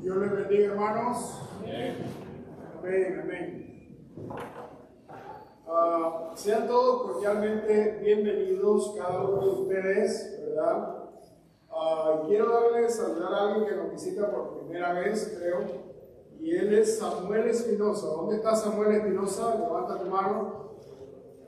Dios les bendiga, hermanos. Amén. Amén, amén. Sean todos cordialmente bienvenidos, cada uno de ustedes, ¿verdad? Quiero saludar a alguien que nos visita por primera vez, creo, y él es Samuel Espinosa. ¿Dónde está Samuel Espinosa? Levanta tu mano.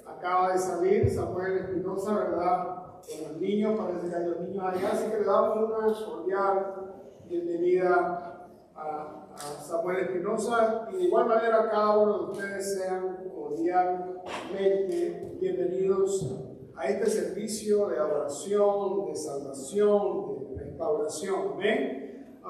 Acaba de salir Samuel Espinosa, ¿verdad? Con los niños, parece que hay los niños allá, así que le damos una cordial bienvenida a Samuel Espinosa, y de igual manera cada uno de ustedes sean cordialmente bienvenidos a este servicio de adoración, de salvación, de restauración. ¿Amén?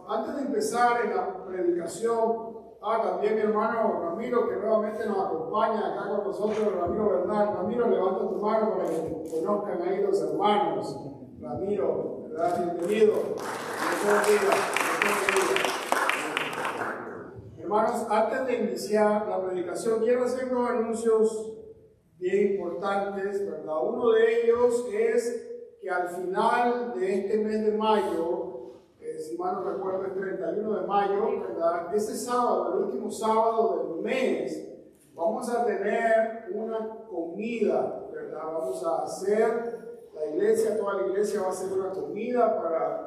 Antes de empezar en la predicación, también mi hermano Ramiro, que nuevamente nos acompaña acá con nosotros, Ramiro Bernal. Ramiro, levanta tu mano para que conozcan ahí los hermanos. Ramiro, ¿verdad? Bienvenido. Hermanos, antes de iniciar la predicación, quiero hacer unos anuncios bien importantes, ¿verdad? Uno de ellos es que al final de este mes de mayo, si mal no recuerdo, el 31 de mayo, ¿verdad? Ese sábado, el último sábado del mes, vamos a tener una comida, ¿verdad? Vamos a hacer, la iglesia, toda la iglesia va a hacer una comida para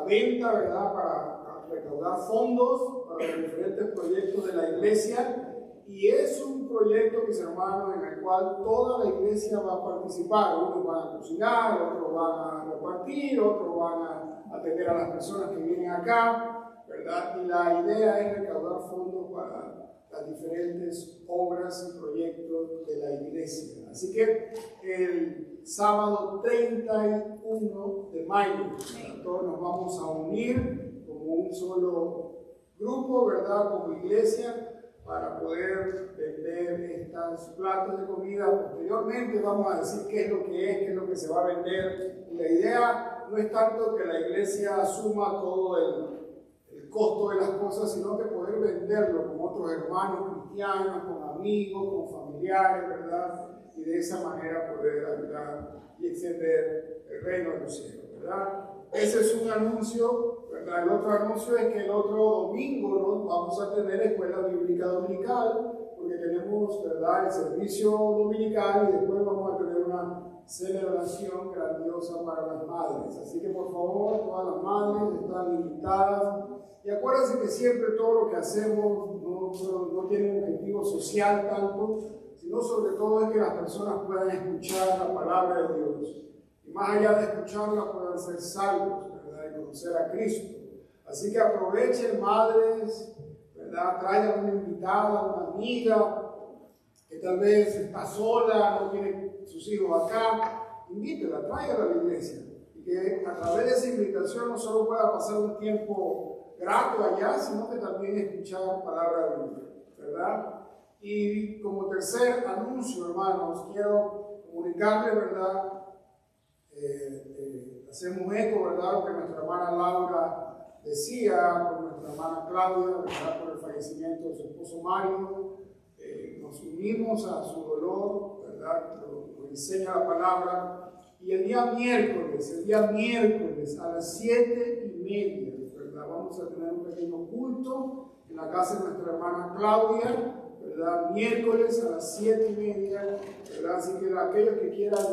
venta, ¿verdad? Para recaudar fondos para los diferentes proyectos de la iglesia. Y es un proyecto, mis hermanos, en el cual toda la iglesia va a participar. Unos van a cocinar, otros van a repartir, otros van a atender a las personas que vienen acá, ¿verdad? Y la idea es recaudar fondos para las diferentes obras y proyectos de la iglesia. Así que el sábado 31 de mayo, todos nos vamos a unir como un solo grupo, ¿verdad? Como iglesia, para poder vender estos platos de comida. Posteriormente vamos a decir qué es lo que es, qué es lo que se va a vender. Y la idea no es tanto que la iglesia asuma todo el costo de las cosas, sino que poder venderlo con otros hermanos cristianos, con amigos, con familiares, ¿verdad? Y de esa manera poder ayudar y extender el reino de los cielos, ¿verdad? Ese es un anuncio, ¿verdad? El otro anuncio es que el otro domingo, ¿no?, vamos a tener escuela bíblica dominical, porque tenemos, ¿verdad?, el servicio dominical, y después vamos a tener una celebración grandiosa para las madres. Así que por favor, todas las madres están invitadas. Y acuérdense que siempre todo lo que hacemos no tiene un objetivo social tanto, sino sobre todo es que las personas puedan escuchar la palabra de Dios. Y más allá de escucharla, puedan ser salvos, ¿verdad?, y conocer a Cristo. Así que aprovechen, madres, ¿verdad? Traigan una invitada, una amiga que tal vez está sola, no tiene sus hijos acá. Invítela, tráigala a la iglesia. Y que a través de esa invitación no solo pueda pasar un tiempo grato allá, sino que también escuchar palabra de Dios, ¿verdad? Y como tercer anuncio, hermanos, quiero comunicarles, ¿verdad? Hacemos eco, ¿verdad?, lo que nuestra hermana Laura decía, con nuestra hermana Claudia, ¿verdad?, por el fallecimiento de su esposo Mario. Nos unimos a su dolor, ¿verdad?, lo enseña la palabra. Y el día miércoles a las 7:30, ¿verdad?, vamos a tener un pequeño culto en la casa de nuestra hermana Claudia, ¿verdad?, miércoles a las 7:30, ¿verdad? Así que aquellos que quieran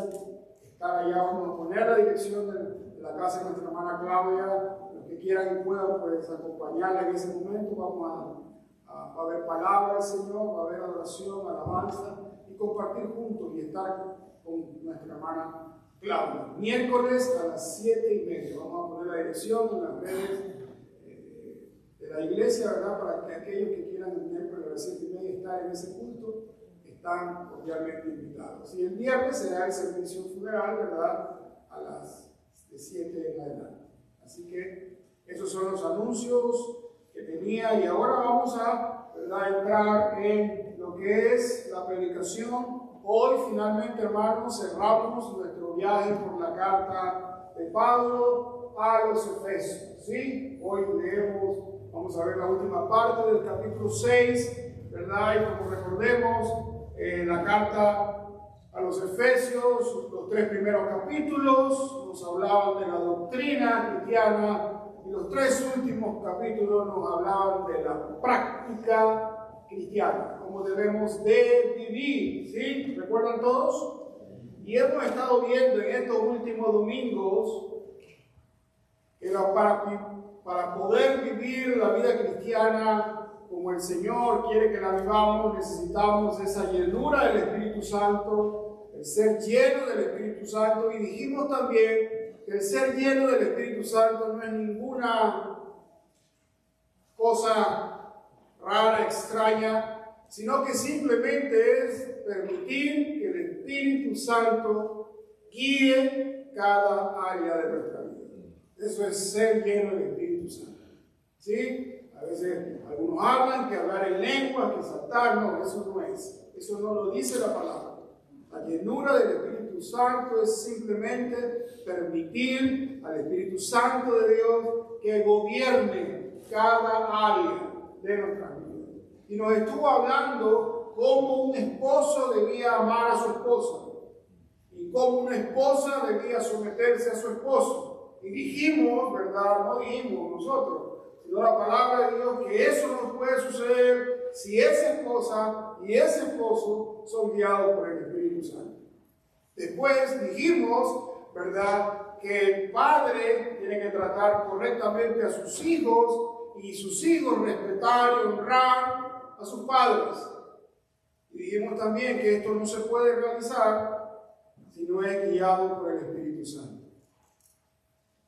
estar allá, vamos a poner la dirección de la casa de nuestra hermana Claudia. Los que quieran y puedan, pues, acompañarla en ese momento. Vamos a ver palabras del Señor, va a haber adoración, alabanza, y compartir juntos y estar con nuestra hermana Claudia. Miércoles a las 7:30. Vamos a poner la dirección en las redes de la iglesia, ¿verdad?, para que aquellos que quieran el miércoles a las 7:30 estar en ese culto, están cordialmente invitados. Y el viernes será el servicio funeral, ¿verdad?, a las 7 en adelante. Así que esos son los anuncios que tenía, y ahora vamos a, ¿verdad?, entrar en lo que es la predicación. Hoy finalmente, hermanos, cerramos nuestro viaje por la carta de Pablo a los Efesios, ¿sí? Hoy leemos, vamos a ver la última parte del capítulo 6, ¿verdad? Y como recordemos, la carta a los Efesios, los 3 primeros capítulos nos hablaban de la doctrina cristiana, y los 3 últimos capítulos nos hablaban de la práctica cristiana, cómo debemos de vivir, ¿sí? ¿Recuerdan todos? Y hemos estado viendo en estos últimos domingos que para poder vivir la vida cristiana como el Señor quiere que la vivamos, necesitamos esa llenura del Espíritu Santo, el ser lleno del Espíritu Santo. Y dijimos también que el ser lleno del Espíritu Santo no es ninguna cosa rara, extraña, sino que simplemente es permitir que el Espíritu Santo guíe cada área de nuestra vida. Eso es ser lleno del Espíritu Santo. ¿Sí? A veces algunos hablan que hablar en lenguas, que saltar, no, eso no es. Eso no lo dice la palabra. La llenura del Espíritu Santo es simplemente permitir al Espíritu Santo de Dios que gobierne cada área de nuestra vida. Y nos estuvo hablando cómo un esposo debía amar a su esposa y cómo una esposa debía someterse a su esposo. Y dijimos, ¿verdad? No dijimos nosotros, sino la palabra de Dios, que eso no puede suceder si esa esposa y ese esposo son guiados por el Espíritu Santo. Después dijimos, ¿verdad?, que el padre tiene que tratar correctamente a sus hijos y sus hijos respetar y honrar a sus padres. Y dijimos también que esto no se puede realizar si no es guiado por el Espíritu Santo.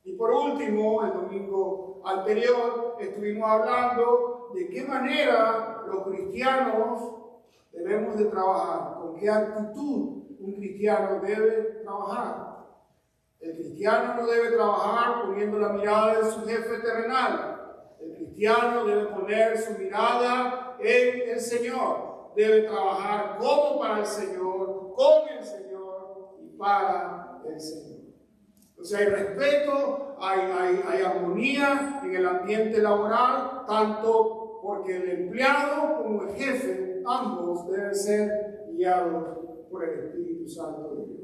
Y por último, el domingo anterior estuvimos hablando de qué manera los cristianos debemos de trabajar, con qué actitud un cristiano debe trabajar. El cristiano no debe trabajar poniendo la mirada en su jefe terrenal. El cristiano debe poner su mirada en el Señor. Debe trabajar como para el Señor, con el Señor y para el Señor. Entonces hay respeto, hay armonía en el ambiente laboral, tanto porque el empleado como el jefe, ambos deben ser guiados por el Espíritu Santo de Dios.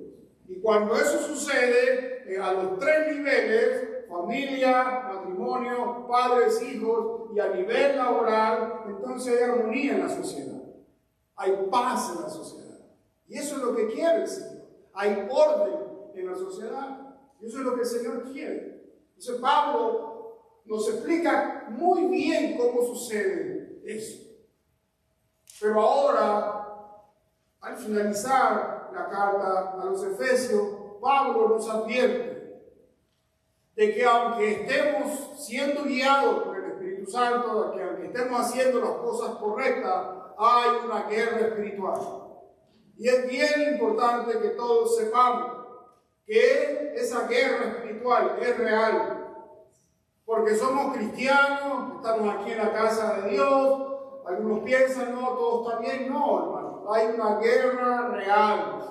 Y cuando eso sucede a los 3 niveles, familia, matrimonio, padres, hijos, y a nivel laboral, entonces hay armonía en la sociedad. Hay paz en la sociedad. Y eso es lo que quiere el Señor. Hay orden en la sociedad. Y eso es lo que el Señor quiere. Entonces Pablo nos explica muy bien cómo sucede eso. Pero ahora, al finalizar la carta a los Efesios, Pablo nos advierte de que aunque estemos siendo guiados por el Espíritu Santo, de que aunque estemos haciendo las cosas correctas, hay una guerra espiritual. Y es bien importante que todos sepamos que esa guerra espiritual es real, porque somos cristianos, estamos aquí en la casa de Dios. Algunos piensan, no, todo está bien. No, hermano, hay una guerra real,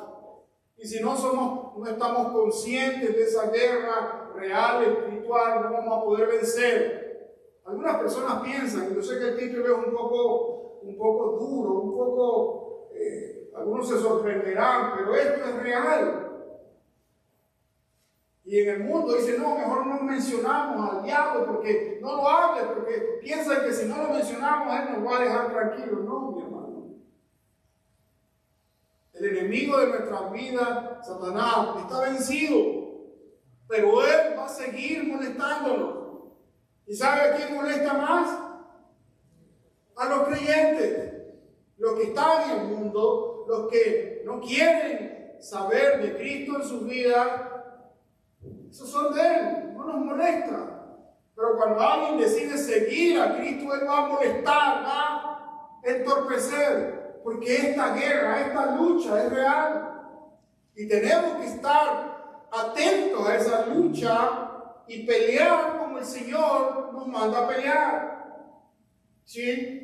y si no estamos conscientes de esa guerra real, espiritual, no vamos a poder vencer. Algunas personas piensan, y yo sé que el título es un poco duro, algunos se sorprenderán, pero esto es real. Y en el mundo dicen, no, mejor no mencionamos al diablo, porque no lo hable, porque piensan que si no lo mencionamos, él nos va a dejar tranquilos. No, mi hermano. El enemigo de nuestras vidas, Satanás, está vencido, pero él va a seguir molestándonos. ¿Y sabe a quién molesta más? A los creyentes, los que están en el mundo, los que no quieren saber de Cristo en sus vidas. Esos son de Él, no nos molesta. Pero cuando alguien decide seguir a Cristo, Él va a molestar, va a entorpecer, porque esta guerra, esta lucha es real. Y tenemos que estar atentos a esa lucha y pelear como el Señor nos manda a pelear. ¿Sí?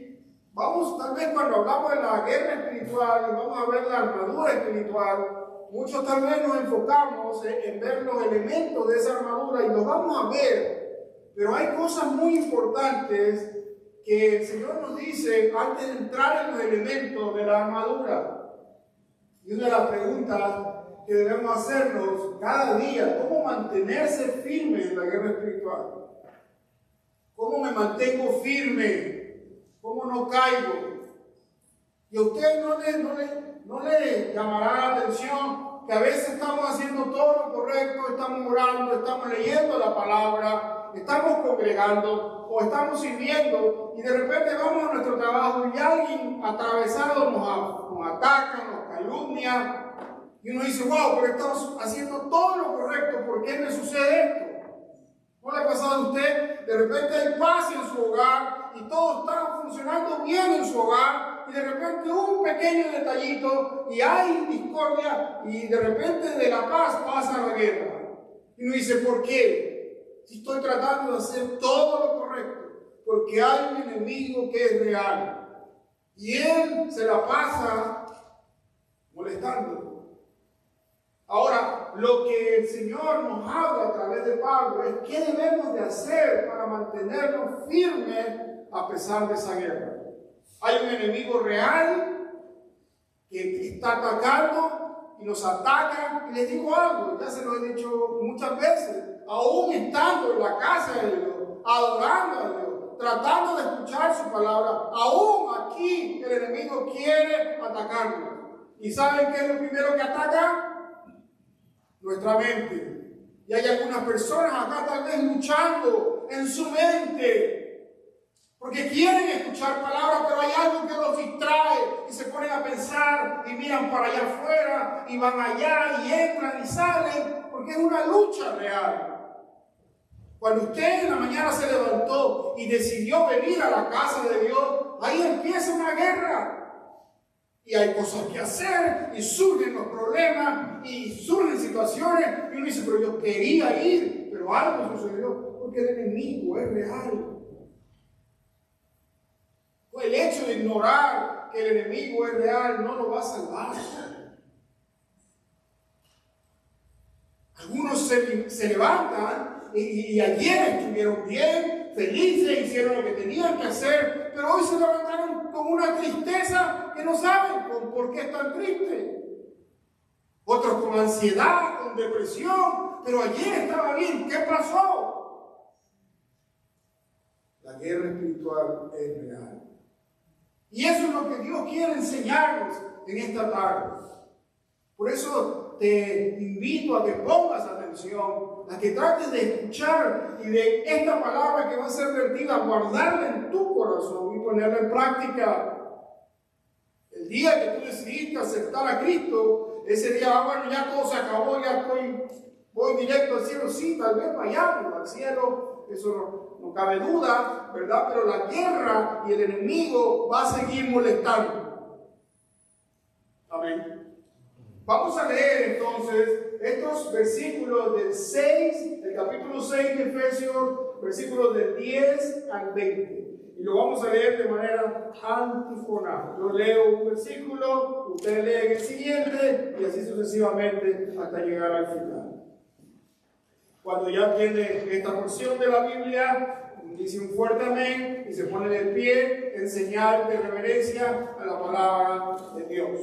Tal vez cuando hablamos de la guerra espiritual y vamos a ver la armadura espiritual, muchos tal vez nos enfocamos en ver los elementos de esa armadura y los vamos a ver, pero hay cosas muy importantes que el Señor nos dice antes de entrar en los elementos de la armadura. Y una de las preguntas que debemos hacernos cada día, ¿cómo mantenerse firmes en la guerra espiritual? ¿Cómo me mantengo firme? ¿Cómo no caigo? Y a usted no le llamará la atención que a veces estamos haciendo todo lo correcto, estamos orando, estamos leyendo la palabra, estamos congregando o estamos sirviendo y de repente vamos a nuestro trabajo y alguien atravesado nos ataca, nos calumnia y uno dice, wow, pero estamos haciendo todo lo correcto, ¿por qué me sucede esto? ¿No le ha pasado a usted? De repente hay paz en su hogar y todo está funcionando bien en su hogar y de repente un pequeño detallito y hay discordia y de repente de la paz pasa la guerra. Y uno dice, ¿por qué? Si estoy tratando de hacer todo lo correcto, porque hay un enemigo que es real y él se la pasa molestando. Ahora, lo que el Señor nos habla a través de Pablo es qué debemos de hacer para mantenernos firmes a pesar de esa guerra. Hay un enemigo real que está atacando y nos ataca. Y les digo algo, ya se lo he dicho muchas veces, aún estando en la casa de Dios, adorando a Dios, tratando de escuchar su palabra, aún aquí el enemigo quiere atacarnos. ¿Y saben qué es lo primero que ataca? Nuestra mente. Y hay algunas personas acá tal vez luchando en su mente porque quieren escuchar palabras, pero hay algo que los distrae y se ponen a pensar y miran para allá afuera y van allá y entran y salen porque es una lucha real. Cuando usted en la mañana se levantó y decidió venir a la casa de Dios, ahí empieza una guerra. Y hay cosas que hacer, y surgen los problemas, y surgen situaciones, y uno dice, pero yo quería ir, pero algo sucedió, porque el enemigo es real. Pues el hecho de ignorar que el enemigo es real no lo va a salvar. Algunos se levantan, y ayer estuvieron bien, felices, hicieron lo que tenían que hacer, pero hoy se levantaron con una tristeza que no saben por qué están tristes. Otros con ansiedad, con depresión, pero ayer estaba bien, ¿qué pasó? La guerra espiritual es real. Y eso es lo que Dios quiere enseñarnos en esta tarde. Por eso te invito a que pongas atención, a que trates de escuchar y de esta palabra que va a ser vertida, guardarla en tu corazón y ponerla en práctica. El día que tú decidiste aceptar a Cristo, ese día, bueno, ya todo se acabó, voy directo al cielo. Sí, tal vez vayamos al cielo, eso no cabe duda, ¿verdad? Pero la guerra y el enemigo va a seguir molestando. Amén. Vamos a leer entonces estos versículos del capítulo 6 de Efesios, versículos del 10 al 20. Y lo vamos a leer de manera antifonal. Yo leo un versículo, ustedes leen el siguiente y así sucesivamente hasta llegar al final. Cuando ya tiene esta porción de la Biblia, dice un fuerte amén y se pone de pie en señal de reverencia a la palabra de Dios.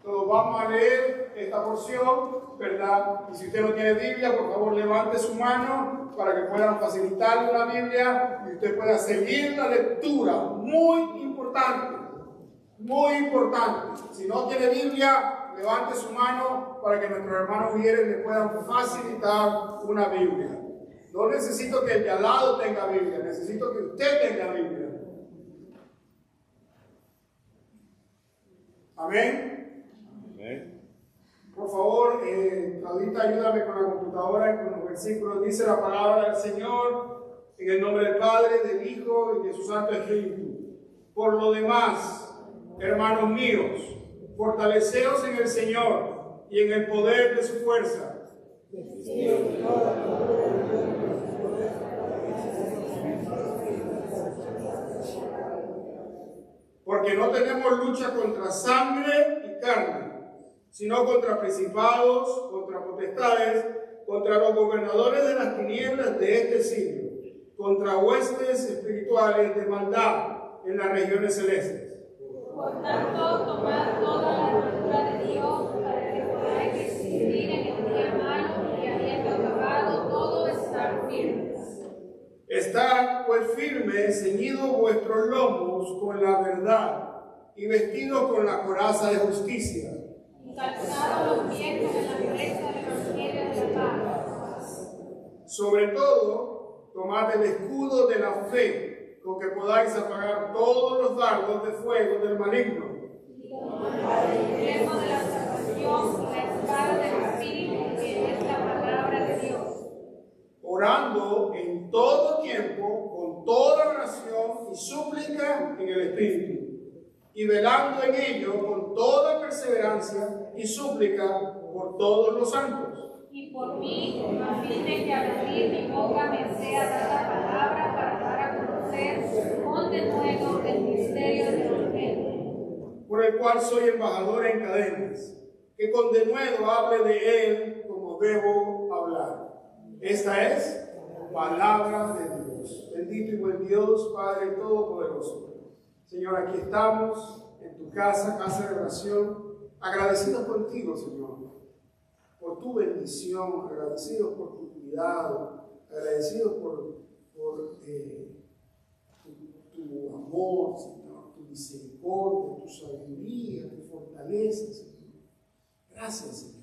Todos vamos a leer esta porción, ¿verdad? Y si usted no tiene Biblia, por favor levante su mano para que puedan facilitarle la Biblia y usted pueda seguir la lectura. Muy importante, muy importante. Si no tiene Biblia, levante su mano para que nuestros hermanos Ujieres le puedan facilitar una Biblia. No necesito que el de al lado tenga Biblia, necesito que usted tenga Biblia. Amén. Por favor, Claudita, ayúdame con la computadora y con los versículos. Dice la palabra del Señor en el nombre del Padre, del Hijo y de su Santo Espíritu. Por lo demás, hermanos míos, fortaleceos en el Señor y en el poder de su fuerza. Porque no tenemos lucha contra sangre y carne, sino contra principados, contra potestades, contra los gobernadores de las tinieblas de este siglo, contra huestes espirituales de maldad en las regiones celestes. Por tanto, tomad toda la armadura de Dios para que podáis resistir en el día malo y habiendo acabado todo estar firme. Estad pues firmes, ceñidos vuestros lomos con la verdad y vestidos con la coraza de justicia. Y calzados los pies con la pureza del evangelio de la paz. Sobre todo, tomad el escudo de la fe, con que podáis apagar todos los dardos de fuego del maligno. Y tomad el yelmo de la salvación y la espada del Espíritu, que es la palabra de Dios. Orando en todo tiempo, con toda oración y súplica en el Espíritu, y velando en ello con toda perseverancia y súplica por todos los santos. Y por mí, a fin de que al abrir mi boca me sea dada palabra para dar a conocer con denuedo el misterio del Evangelio, Por el cual soy embajador en cadenas, que con denuedo hable de él como debo hablar. Esta es palabra de Dios. Bendito y buen Dios, Padre Todopoderoso. Señor, aquí estamos en tu casa, casa de oración, agradecidos contigo, Señor, por tu bendición, agradecidos por tu cuidado, agradecidos por tu amor, Señor, tu misericordia, tu sabiduría, tu fortaleza, Señor. Gracias, Señor.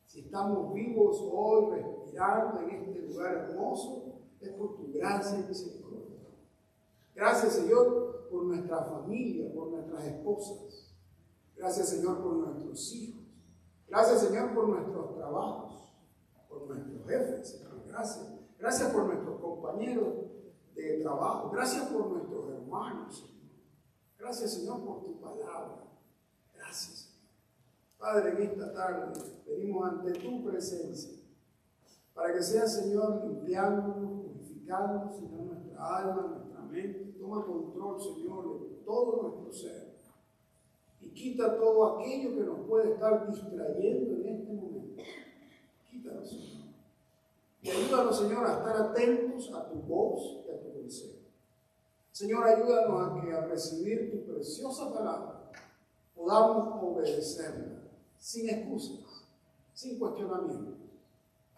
Si estamos vivos hoy, respirando en este lugar hermoso, es por tu gracia y misericordia. Gracias, Señor, por nuestra familia, por nuestras esposas. Gracias, Señor, por nuestros hijos. Gracias, Señor, por nuestros trabajos, por nuestros jefes, Señor. Gracias. Gracias por nuestros compañeros de trabajo. Gracias por nuestros hermanos, Señor. Gracias, Señor, por tu palabra. Gracias, Señor. Padre, en esta tarde venimos ante tu presencia para que sea, Señor, limpiándonos, purificándonos, Señor, nuestra alma, nuestra mente. Toma control, Señor, de todo nuestro ser. Y quita todo aquello que nos puede estar distrayendo en este momento. Quítalo, Señor. Y ayúdanos, Señor, a estar atentos a tu voz y a tu consejo. Señor, ayúdanos a que al recibir tu preciosa palabra podamos obedecerla sin excusas, sin cuestionamiento.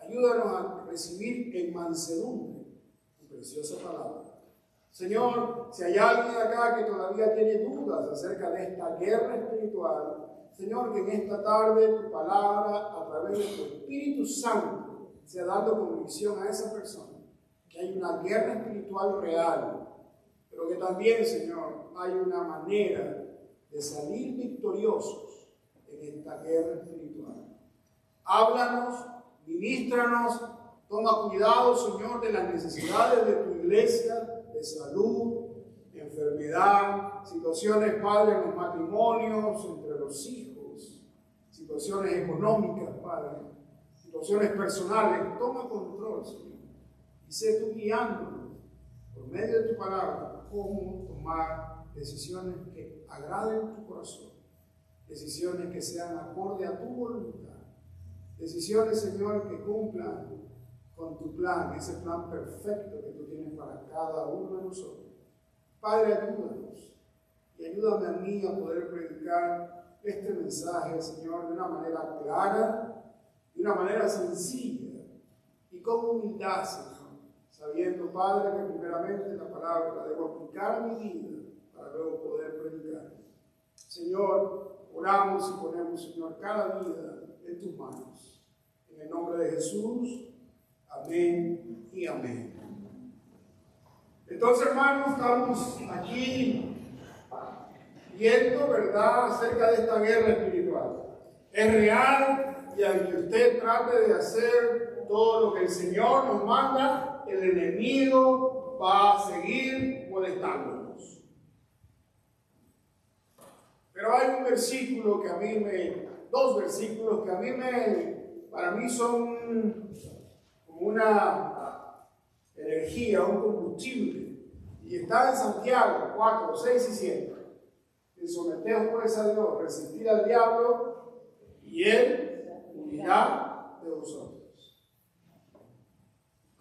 Ayúdanos a recibir en mansedumbre tu preciosa palabra. Señor, si hay alguien acá que todavía tiene dudas acerca de esta guerra espiritual, Señor, que en esta tarde tu palabra, a través de tu Espíritu Santo, sea dando convicción a esa persona que hay una guerra espiritual real, pero que también, Señor, hay una manera de salir victoriosos en esta guerra espiritual. Háblanos, ministranos, toma cuidado, Señor, de las necesidades de tu iglesia, de salud, enfermedad, situaciones, Padre, en los matrimonios, entre los hijos, situaciones económicas, Padre, situaciones personales. Toma control, Señor, y sé tú guiándonos por medio de tu palabra cómo tomar decisiones que agraden tu corazón, decisiones que sean acorde a tu voluntad, decisiones, Señor, que cumplan con tu plan, ese plan perfecto que tú tienes para cada uno de nosotros. Padre, ayúdanos y ayúdame a mí a poder predicar este mensaje, Señor, de una manera clara, de una manera sencilla y con humildad, Señor, sabiendo, Padre, que primeramente la palabra la debo aplicar a mi vida para luego poder predicar. Señor, oramos y ponemos, Señor, cada vida en tus manos. En el nombre de Jesús. Amén y amén. Entonces, hermanos, estamos aquí viendo, ¿verdad?, acerca de esta guerra espiritual. Es real y aunque usted trate de hacer todo lo que el Señor nos manda, el enemigo va a seguir molestándonos. Pero hay un versículo que a mí dos versículos que a mí para mí son una energía, un combustible, y está en Santiago 4, 6 y 7. Y someteos pues a Dios, resistir al diablo y él huirá de vosotros.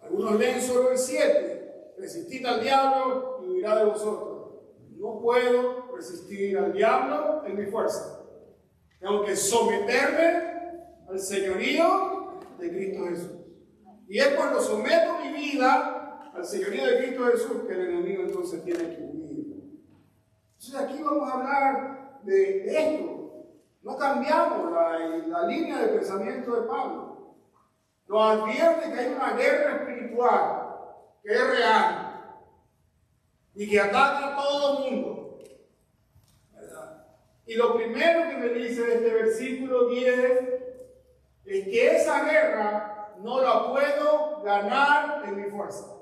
Algunos leen solo el 7, resistid al diablo y huirá de vosotros. No puedo resistir al diablo en mi fuerza. Tengo que someterme al señorío de Cristo Jesús. Y es cuando someto mi vida al señorío de Cristo Jesús que el enemigo entonces tiene que huir. Entonces aquí vamos a hablar de esto. No cambiamos la línea de pensamiento de Pablo. Nos advierte que hay una guerra espiritual que es real y que ataca a todo el mundo. ¿Verdad? Y lo primero que me dice de este versículo 10 es que esa guerra no la puedo ganar en mi fuerza.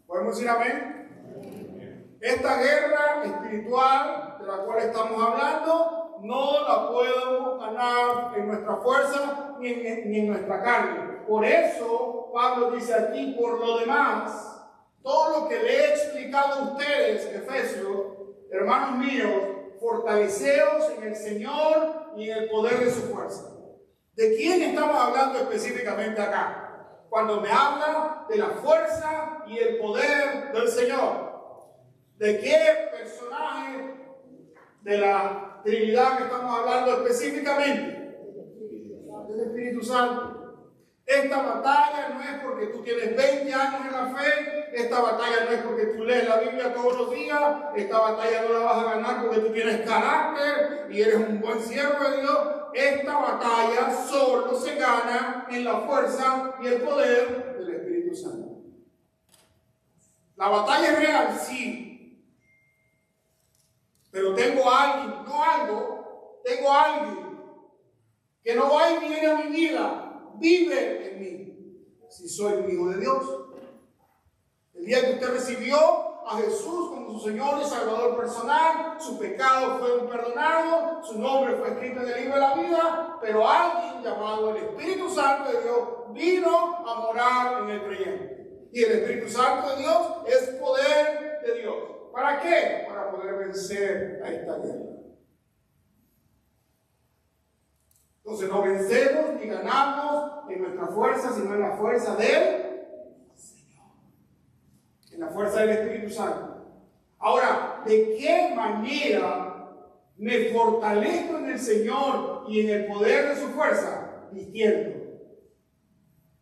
¿Podemos decir amén? Esta guerra espiritual de la cual estamos hablando no la podemos ganar en nuestra fuerza ni en nuestra carne. Por eso Pablo dice aquí, por lo demás, todo lo que le he explicado a ustedes, Efesios, hermanos míos, fortaleceos en el Señor y en el poder de su fuerza. ¿De quién estamos hablando específicamente acá? Cuando me habla de la fuerza y el poder del Señor. ¿De qué personaje de la Trinidad que estamos hablando específicamente? Del Espíritu Santo. Esta batalla no es porque tú tienes 20 años en la fe, esta batalla no es porque tú lees la Biblia todos los días, esta batalla no la vas a ganar porque tú tienes carácter y eres un buen siervo de Dios. Esta batalla solo se gana en la fuerza y el poder del Espíritu Santo. La batalla es real, sí, pero tengo a alguien, no algo, tengo a alguien que no va y viene a mi vida. Vive en mí, si soy un hijo de Dios. El día que usted recibió a Jesús como su Señor y Salvador personal, su pecado fue perdonado, su nombre fue escrito en el libro de la vida, pero alguien llamado el Espíritu Santo de Dios vino a morar en el creyente. Y el Espíritu Santo de Dios es poder de Dios. ¿Para qué? Para poder vencer a esta guerra. Entonces no vencemos ni ganamos en nuestra fuerza, sino en la fuerza del Señor. En la fuerza del Espíritu Santo. Ahora, ¿de qué manera me fortalezco en el Señor y en el poder de su fuerza? Vistiendo.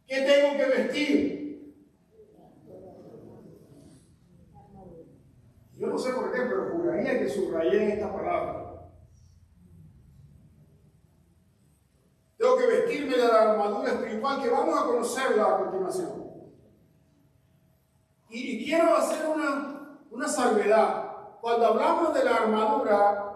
¿Qué tengo que vestir? Yo no sé por qué, pero juraría que subrayé esta palabra. Tengo que vestirme de la armadura espiritual que vamos a conocerla a continuación. Y quiero hacer una salvedad. Cuando hablamos de la armadura,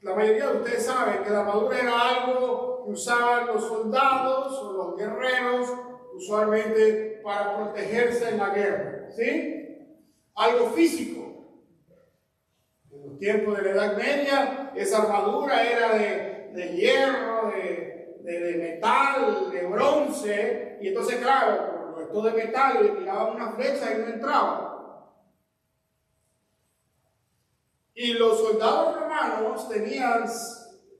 la mayoría de ustedes saben que la armadura era algo que usaban los soldados o los guerreros usualmente para protegerse en la guerra. ¿Sí? Algo físico. En los tiempos de la Edad Media, esa armadura era de hierro, de metal, de bronce, y entonces claro, por esto de metal le tiraban una flecha y no entraba. Y los soldados romanos tenían,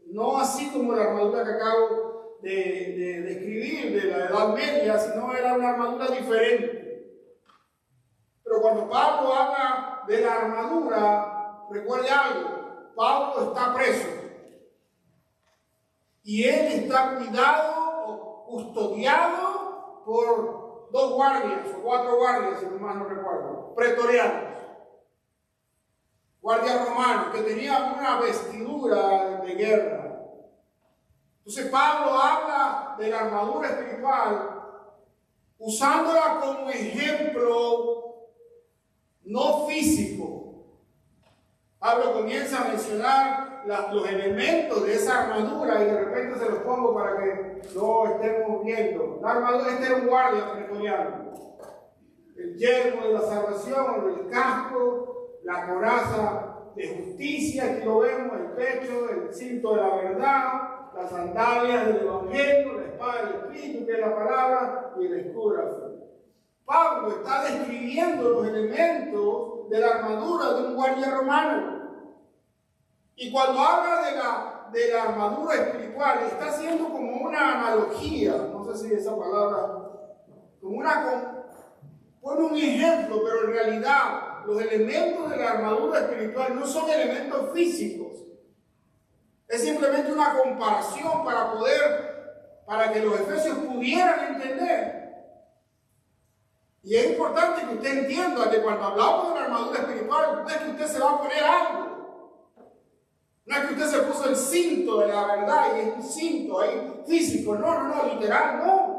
no así como la armadura que acabo de describir de la Edad Media, sino era una armadura diferente. Pero cuando Pablo habla de la armadura, recuerde algo, Pablo está preso. Y él está cuidado o custodiado por 2 guardias o 4 guardias, si no mal no recuerdo, pretorianos. Guardias romanos que tenían una vestidura de guerra. Entonces Pablo habla de la armadura espiritual usándola como ejemplo no físico. Pablo comienza a mencionar los elementos de esa armadura y de repente se los pongo para que lo estemos viendo. La armadura, este era un guardia pretoriano. El yelmo de la salvación, el casco, la coraza de justicia, aquí lo vemos, el pecho, el cinto de la verdad, las sandalias del evangelio, la espada del Espíritu, que es la palabra, y el escudo de la fe. Pablo está describiendo los elementos de la armadura de un guardia romano. Y cuando habla de la armadura espiritual, está haciendo como una analogía, no sé si esa palabra, pone un ejemplo, pero en realidad los elementos de la armadura espiritual no son elementos físicos. Es simplemente una comparación para que los efesios pudieran entender Y es importante que usted entienda que cuando hablamos de una armadura espiritual, no es que usted se va a poner algo. No es que usted se puso el cinto de la verdad y es un cinto ahí físico. No, literal, no.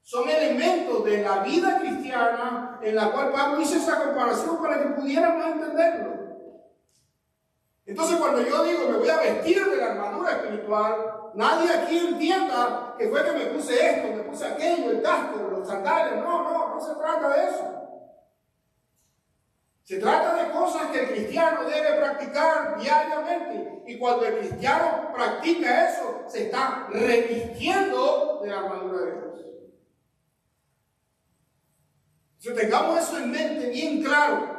Son elementos de la vida cristiana en la cual Pablo hizo esa comparación para que pudiéramos entenderlo. Entonces, cuando yo digo me voy a vestir de la armadura espiritual, nadie aquí entienda que fue que me puse esto, me puse aquello, el casco, los sandalias. No se trata de eso. Se trata de cosas que el cristiano debe practicar diariamente. Y cuando el cristiano practica eso, se está revistiendo de la armadura de Dios. Entonces, tengamos eso en mente bien claro.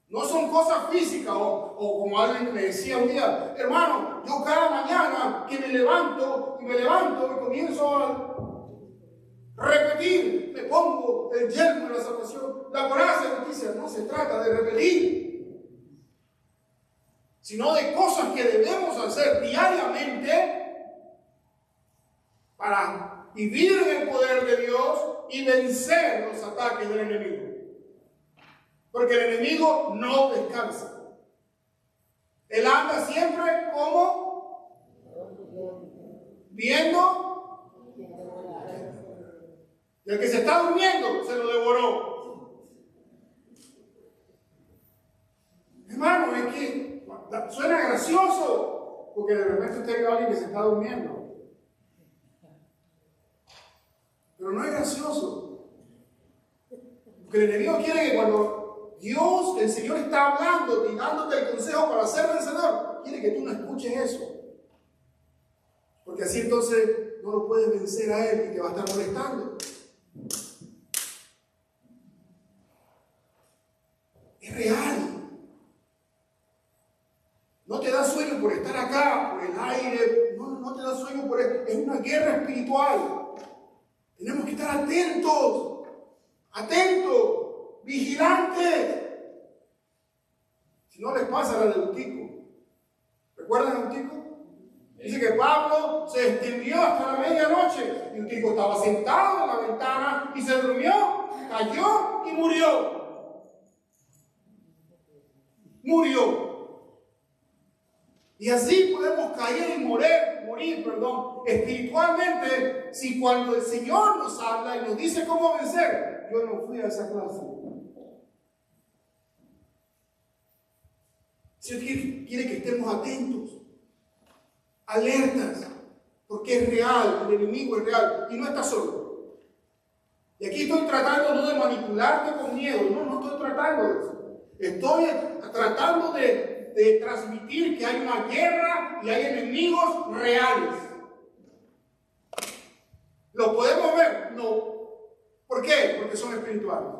No son cosas físicas o como alguien me decía un día, hermano, yo cada mañana que me levanto y comienzo a repetir, me pongo el yelmo de la salvación, la coraza de justicia. No se trata de repetir, sino de cosas que debemos hacer diariamente para vivir en el poder de Dios y vencer los ataques del enemigo. Porque el enemigo no descansa. Él anda siempre como viendo. Y el que se está durmiendo se lo devoró. Hermano, es que suena gracioso, porque de repente usted ve a alguien que se está durmiendo. Pero no es gracioso. Porque el enemigo quiere que cuando Dios, el Señor, está hablando y dándote el consejo para ser vencedor, quiere que tú no escuches eso. Porque así entonces no lo puedes vencer a Él y te va a estar molestando. Es real. No te da sueño por estar acá, por el aire. No te da sueño por eso. Es una guerra espiritual. Tenemos que estar atentos. Vigilantes. Si no les pasa la de Eutico. ¿Recuerdan a Eutico? Dice que Pablo se extendió hasta la medianoche. Y Eutico estaba sentado en la ventana y se durmió, cayó y murió. Y así podemos caer y morir, espiritualmente, si cuando el Señor nos habla y nos dice cómo vencer, yo no fui a esa clase. Si Dios quiere que estemos atentos, alertas, porque es real, el enemigo es real y no está solo. Y aquí estoy tratando no de manipularte con miedo, no estoy tratando de eso. Estoy tratando de transmitir que hay una guerra y hay enemigos reales. ¿Los podemos ver? No. ¿Por qué? Porque son espirituales.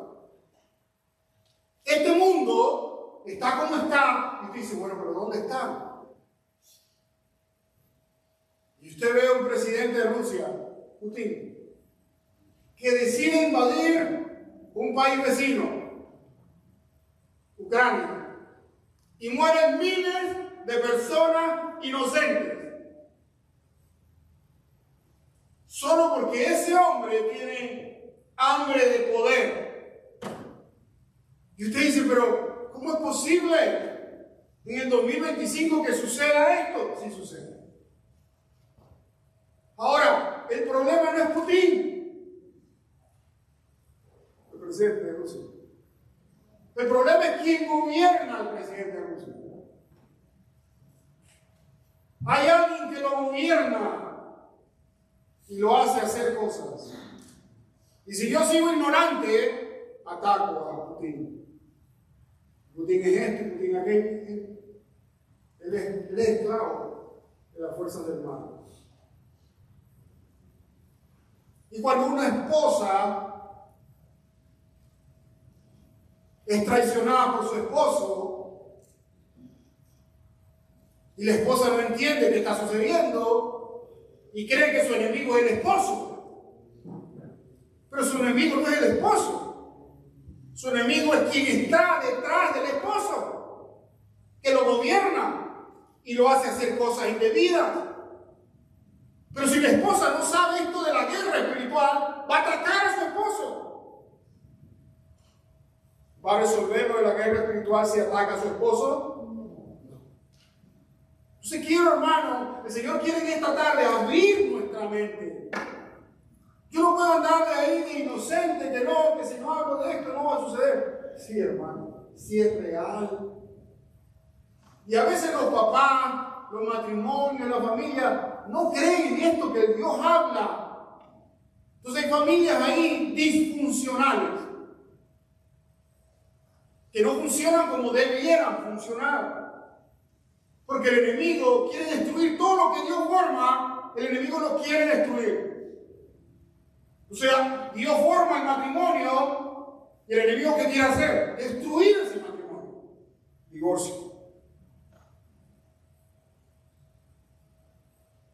Este mundo está como está. Y usted dice, bueno, pero ¿dónde está? Y usted ve a un presidente de Rusia, Putin, que decide invadir un país vecino, Ucrania, y mueren miles de personas inocentes. Solo porque ese hombre tiene hambre de poder. Y usted dice, pero ¿cómo es posible en el 2025 que suceda esto? Sí sucede. Ahora, el problema no es Putin, el presidente de Rusia. El problema es quién gobierna al presidente de Rusia. Hay alguien que lo gobierna y lo hace hacer cosas. Y si yo sigo ignorante, ataco a Putin. Putin es este, Putin es aquel. Él es esclavo de las fuerzas del mal. Y cuando una esposa es traicionada por su esposo y la esposa no entiende qué está sucediendo y cree que su enemigo es el esposo, pero su enemigo no es el esposo, su enemigo es quien está detrás del esposo, que lo gobierna y lo hace hacer cosas indebidas. Pero si la esposa no sabe esto de la guerra espiritual, va a atacar a su esposo. ¿Va a resolver lo de la guerra espiritual si ataca a su esposo? Entonces quiero, hermano, el Señor quiere en esta tarde abrir nuestra mente. Yo no puedo andar de ahí de inocente, que no, que si no hablo de esto no va a suceder. Sí, hermano, sí es real. Y a veces los papás, los matrimonios, la familia, no creen en esto que Dios habla. Entonces hay familias ahí disfuncionales, que no funcionan como debieran funcionar. Porque el enemigo quiere destruir todo lo que Dios forma, el enemigo lo quiere destruir. O sea, Dios forma el matrimonio y el enemigo ¿qué quiere hacer? Destruir ese matrimonio. Divorcio.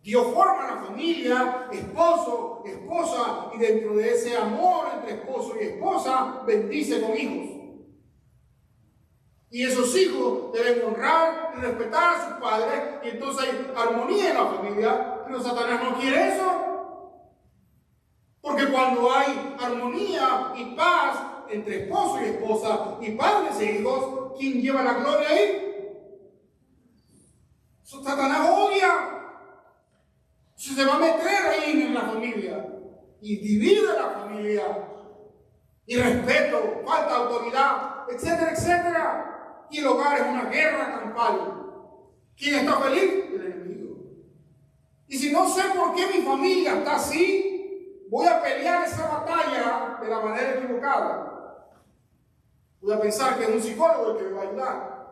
Dios forma la familia, esposo, esposa, y dentro de ese amor entre esposo y esposa, bendice con hijos. Y esos hijos deben honrar y respetar a sus padres, y entonces hay armonía en la familia. Pero Satanás no quiere eso. Porque cuando hay armonía y paz entre esposo y esposa, y padres e hijos, ¿quién lleva la gloria ahí? Satanás odia. Se va a meter ahí en la familia y divide la familia. Y respeto, falta de autoridad, etcétera, etcétera. Y el hogar es una guerra campal. ¿Quién está feliz? El enemigo. Y si no sé por qué mi familia está así, voy a pelear esa batalla de la manera equivocada. Voy a pensar que es un psicólogo el que me va a ayudar.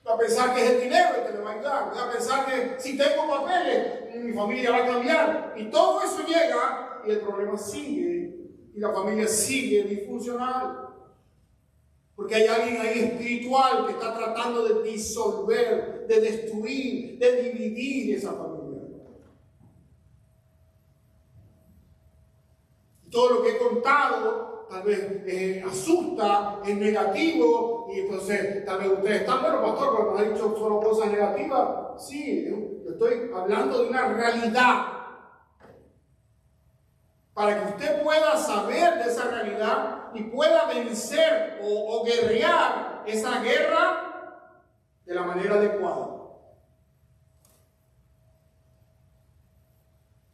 Voy a pensar que es el dinero el que me va a ayudar. Voy a pensar que si tengo papeles, mi familia va a cambiar. Y todo eso llega y el problema sigue. Y la familia sigue disfuncional. Porque hay alguien ahí espiritual que está tratando de disolver, de destruir, de dividir esa familia. Y todo lo que he contado tal vez asusta, es negativo, y entonces tal vez ustedes están, pero pastor, pero nos ha dicho solo cosas negativas. Sí, yo estoy hablando de una realidad. Para que usted pueda saber de esa realidad y pueda vencer o guerrear esa guerra de la manera adecuada.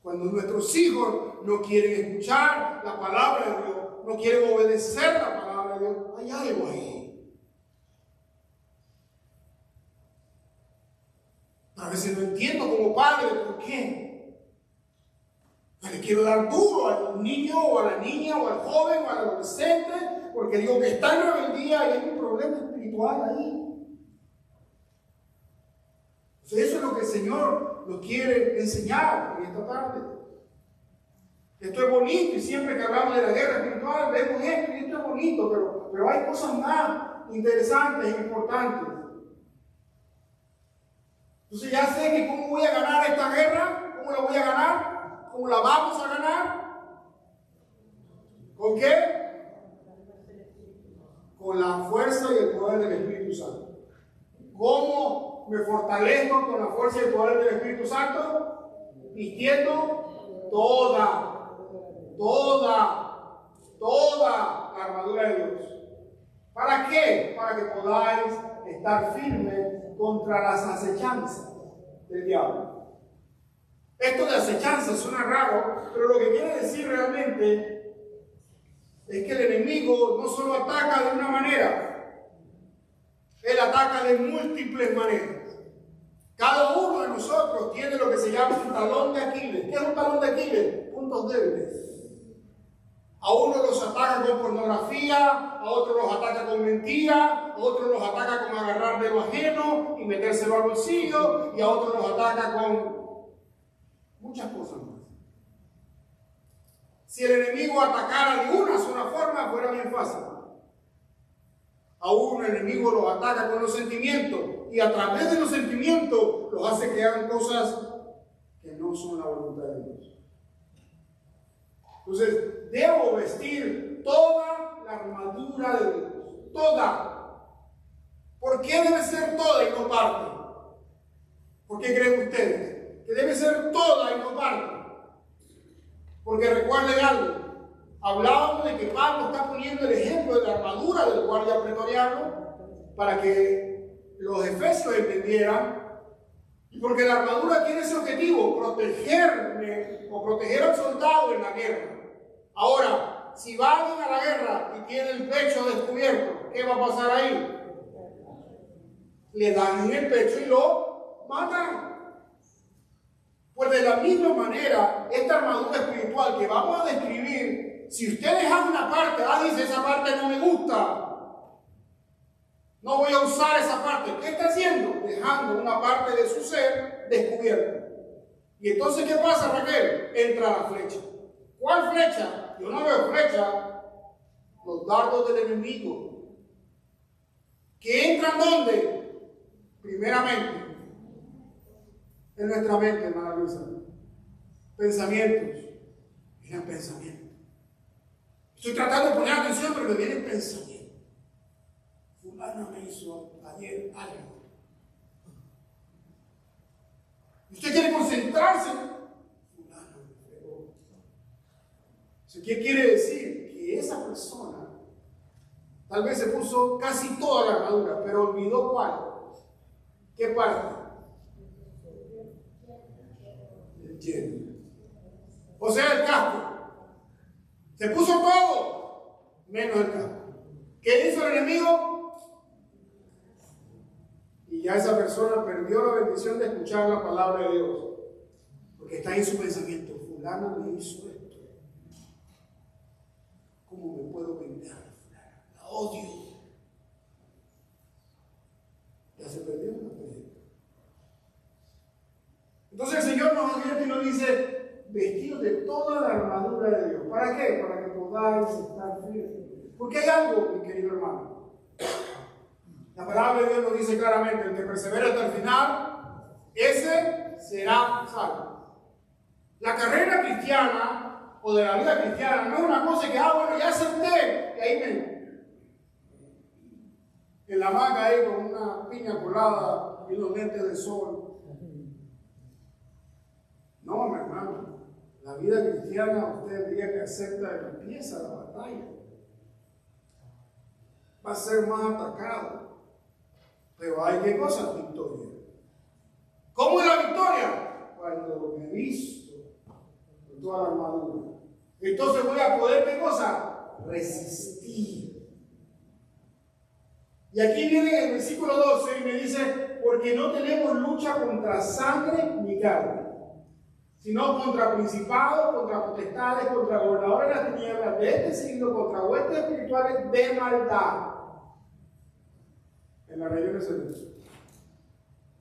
Cuando nuestros hijos no quieren escuchar la palabra de Dios, no quieren obedecer la palabra de Dios, hay algo ahí. A veces no entiendo como padre por qué. Le quiero dar duro al niño o a la niña o al joven o al adolescente porque digo que está en rebeldía y hay un problema espiritual ahí. Entonces eso es lo que el Señor nos quiere enseñar en esta tarde. Esto es bonito y siempre que hablamos de la guerra espiritual vemos esto y esto es bonito, pero hay cosas más interesantes e importantes. Entonces ya sé que cómo voy a ganar esta guerra, cómo la voy a ganar. ¿Cómo la vamos a ganar? ¿Con qué? Con la fuerza y el poder del Espíritu Santo. ¿Cómo me fortalezco con la fuerza y el poder del Espíritu Santo? Vistiendo toda la armadura de Dios. ¿Para qué? Para que podáis estar firmes contra las acechanzas del diablo. Esto de acechanza suena raro, pero lo que quiere decir realmente es que el enemigo no solo ataca de una manera, él ataca de múltiples maneras. Cada uno de nosotros tiene lo que se llama un talón de Aquiles. ¿Qué es un talón de Aquiles? Puntos débiles. A uno los ataca con pornografía, a otros los ataca con mentira, a otros los ataca con agarrar de lo ajeno y metérselo al bolsillo, y a otros los ataca con muchas cosas más. Si el enemigo atacara de una sola forma, fuera bien fácil. Aún el enemigo los ataca con los sentimientos, y a través de los sentimientos los hace que hagan cosas que no son la voluntad de Dios. Entonces, debo vestir toda la armadura de Dios. Toda. ¿Por qué debe ser toda y no parte? ¿Por qué creen ustedes? Que debe ser toda y no parte. Porque recuerden algo, hablábamos de que Pablo está poniendo el ejemplo de la armadura del guardia pretoriano para que los efesios entendieran, porque la armadura tiene ese objetivo, protegerme o proteger al soldado en la guerra. Ahora, si va alguien a la guerra y tiene el pecho descubierto, ¿qué va a pasar ahí? Le dan en el pecho y lo matan. Pues de la misma manera, esta armadura espiritual que vamos a describir, si usted deja una parte, dice, esa parte no me gusta, no voy a usar esa parte, ¿qué está haciendo? Dejando una parte de su ser descubierta. Y entonces, ¿qué pasa, Raquel? Entra la flecha. ¿Cuál flecha? Yo no veo flecha. Los dardos del enemigo. ¿Que entran dónde? Primeramente en nuestra mente, hermana Luisa. Pensamientos. Vienen pensamientos. Estoy tratando de poner atención, pero me vienen pensamientos. Fulano me hizo ayer algo. Usted quiere concentrarse. Fulano me fregó. ¿Qué quiere decir? Que esa persona tal vez se puso casi toda la armadura, pero olvidó cuál. ¿Qué parte? El yelmo. O sea, el casco. Se puso todo, menos el casco. ¿Qué hizo el enemigo? Y ya esa persona perdió la bendición de escuchar la palabra de Dios. Porque está en su pensamiento. Fulano me hizo esto. ¿Cómo me puedo vengar? La odio. Ya se perdió la fe. Entonces el Señor nos advierte y nos dice, vestidos de toda la armadura de Dios. ¿Para qué? Para que podáis estar firmes. Porque hay algo, mi querido hermano. La palabra de Dios nos dice claramente, el que persevera hasta el final, ese será salvo. La carrera cristiana o de la vida cristiana no es una cosa que, bueno, ya acepté, y ahí en la manga ahí con una piña colada y los lentes de sol. No, mi hermano, la vida cristiana usted diría que acepta y empieza la batalla. Va a ser más atacado. Pero hay qué cosa, victoria. ¿Cómo es la victoria? Cuando me visto con toda la armadura. Entonces voy a poder, ¿qué cosa? Resistir. Y aquí viene en el versículo 12 y me dice, porque no tenemos lucha contra sangre ni carne, sino contra principados, contra potestades, contra gobernadores de las tinieblas de este siglo, contra huestes espirituales de maldad en las regiones celestes.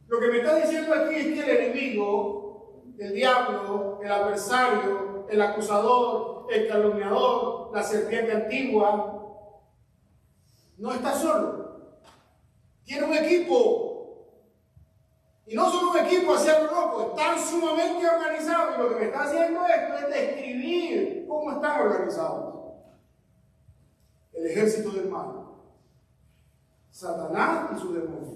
Lo que me está diciendo aquí es que el enemigo, el diablo, el adversario, el acusador, el calumniador, la serpiente antigua, no está solo. Tiene un equipo. Y no solo un equipo hacia lo loco, están sumamente organizados. Y lo que me está haciendo esto es describir cómo están organizados. El ejército del mal. Satanás y sus demonios.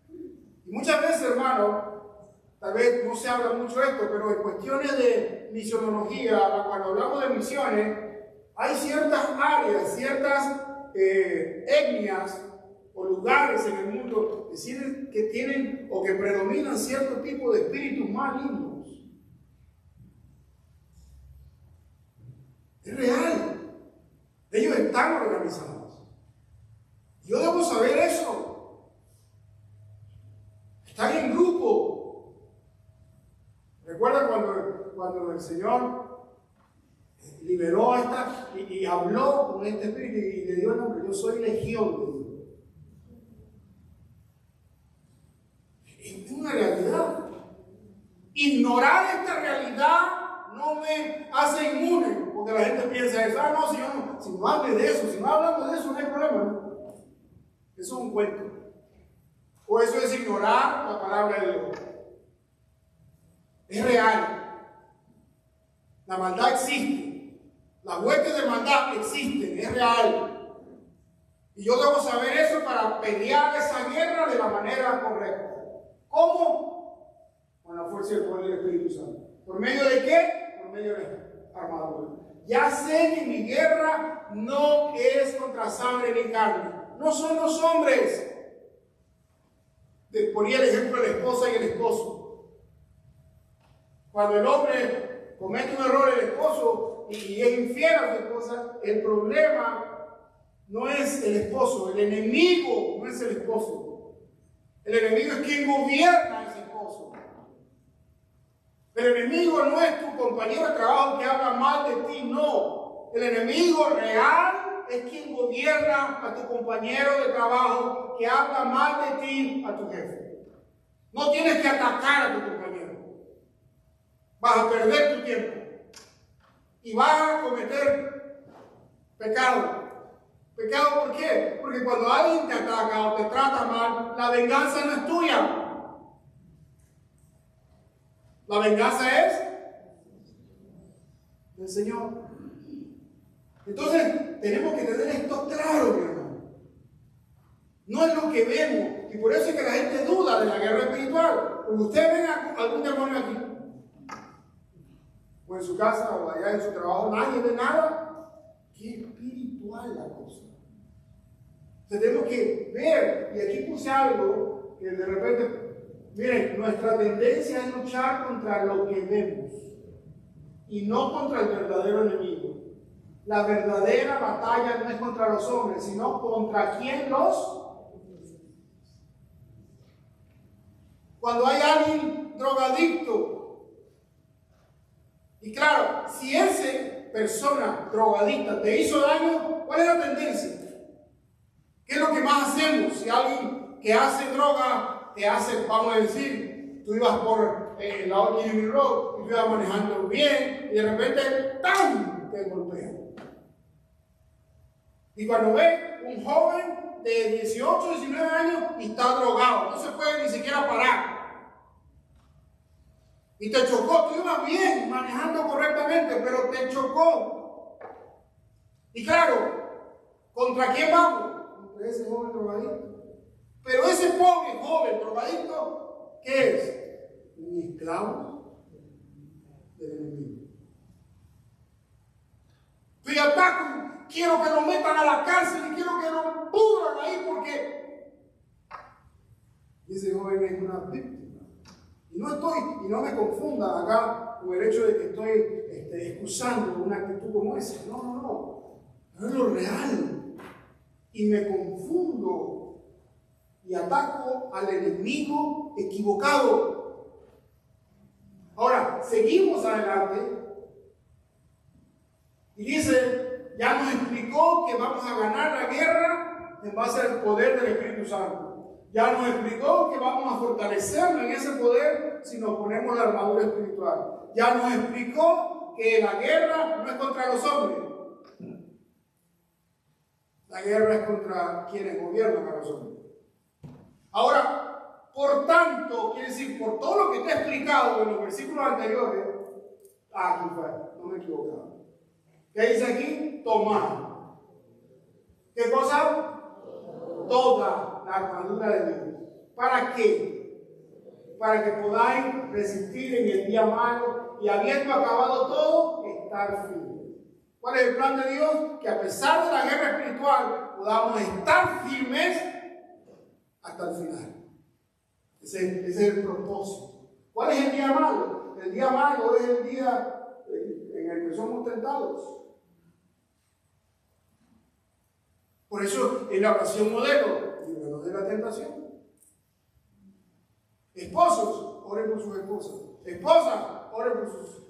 Y muchas veces, hermano, tal vez no se habla mucho de esto, pero en cuestiones de misionología, cuando hablamos de misiones, hay ciertas áreas, ciertas etnias o lugares en el mundo que tienen o que predominan cierto tipo de espíritus malignos. Es real. Ellos están organizados. Yo debo saber eso. Están en grupo. Recuerda cuando el Señor liberó y habló con este espíritu y le dio el nombre, yo soy legión. Es una realidad. Ignorar esta realidad no me hace inmune, porque la gente piensa eso, no, si no hables de eso, si no hablamos de eso, no hay problema. Eso es un cuento. O eso es ignorar la palabra de Dios. Es real. La maldad existe. Las huestes de maldad existen, es real. Y yo debo saber eso para pelear esa guerra de la manera correcta. ¿Cómo? Con la fuerza y el poder del Espíritu Santo. ¿Por medio de qué? Por medio de la armadura. Ya sé que mi guerra no es contra sangre ni carne. No son los hombres. Te ponía el ejemplo de la esposa y el esposo. Cuando el hombre comete un error, el esposo, y es infiel a su esposa, el problema no es el esposo, el enemigo no es el esposo. El enemigo es quien gobierna a ese esposo. El enemigo no es tu compañero de trabajo que habla mal de ti, no. El enemigo real es quien gobierna a tu compañero de trabajo que habla mal de ti, a tu jefe. No tienes que atacar a tu compañero. Vas a perder tu tiempo. Y vas a cometer pecado. ¿Pecado por qué? Porque cuando alguien te ataca o te trata mal, la venganza no es tuya. La venganza es del Señor. Entonces, tenemos que tener esto claro, mi hermano. No es lo que vemos. Y por eso es que la gente duda de la guerra espiritual. Porque usted ve algún demonio aquí, o en su casa, o allá en su trabajo, nadie ve nada. Qué espiritual la cosa. Entonces, tenemos que ver. Y aquí puse algo que de repente... Miren, nuestra tendencia es luchar contra lo que vemos y no contra el verdadero enemigo. La verdadera batalla no es contra los hombres, sino contra quien los... Cuando hay alguien drogadicto, y claro, si esa persona drogadicta te hizo daño, ¿cuál es la tendencia? ¿Qué es lo que más hacemos si alguien que hace droga te hace, vamos a decir, tú ibas por el lado de Jimmy Road y tú ibas manejando bien y de repente ¡tam!, te golpea. Y cuando ves un joven de 18, 19 años y está drogado, no se puede ni siquiera parar. Y te chocó, tú ibas bien manejando correctamente, pero te chocó. Y claro, ¿contra quién vamos? Contra ese joven drogadito. Pero ese pobre joven drogadicto, ¿qué es? Un esclavo del enemigo. Estoy ataco, quiero que lo metan a la cárcel y quiero que lo pudran ahí porque ese joven es una víctima. Y no me confunda acá con el hecho de que estoy excusando una actitud como esa. No. No es lo real. Y me confundo y ataco al enemigo equivocado. Ahora, seguimos adelante y dice, ya nos explicó que vamos a ganar la guerra en base al poder del Espíritu Santo. Ya nos explicó que vamos a fortalecernos en ese poder si nos ponemos la armadura espiritual. Ya nos explicó que la guerra no es contra los hombres. La guerra es contra quienes gobiernan a los hombres. Ahora, por tanto, quiere decir, por todo lo que te he explicado en los versículos anteriores, aquí fue, no me he equivocado. ¿Qué dice aquí? Tomar. ¿Qué cosa? Toda la armadura de Dios. ¿Para qué? Para que podáis resistir en el día malo y habiendo acabado todo, estar firmes. ¿Cuál es el plan de Dios? Que a pesar de la guerra espiritual podamos estar firmes hasta el final. Ese es el propósito. ¿Cuál es el día malo? El día malo es el día en el que somos tentados. Por eso en la oración modelo, líbranos de la tentación. Esposos, oren por sus esposas. Esposas, oren por sus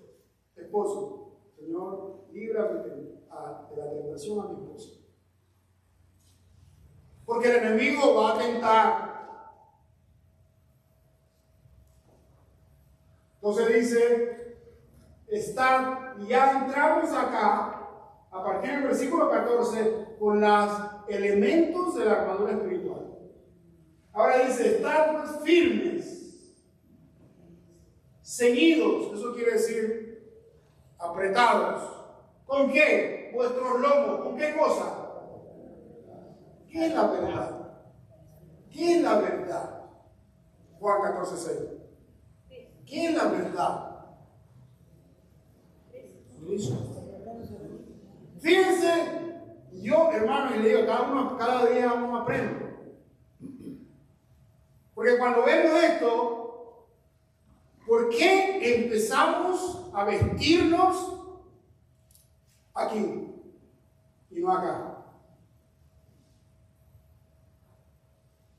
esposos. Señor, líbrame de la tentación a mi esposa. Porque el enemigo va a tentar. Entonces dice, y ya entramos acá, a partir del versículo 14, con los elementos de la armadura espiritual. Ahora dice, estad firmes, ceñidos, eso quiere decir apretados. ¿Con qué? Vuestros lomos. ¿Con qué cosa? ¿Qué es la verdad? ¿Qué es la verdad? Juan 14:6. ¿Qué es la verdad? Cristo. Fíjense, yo, hermano, y le digo, cada día uno aprende. Porque cuando vemos esto, ¿por qué empezamos a vestirnos aquí y no acá?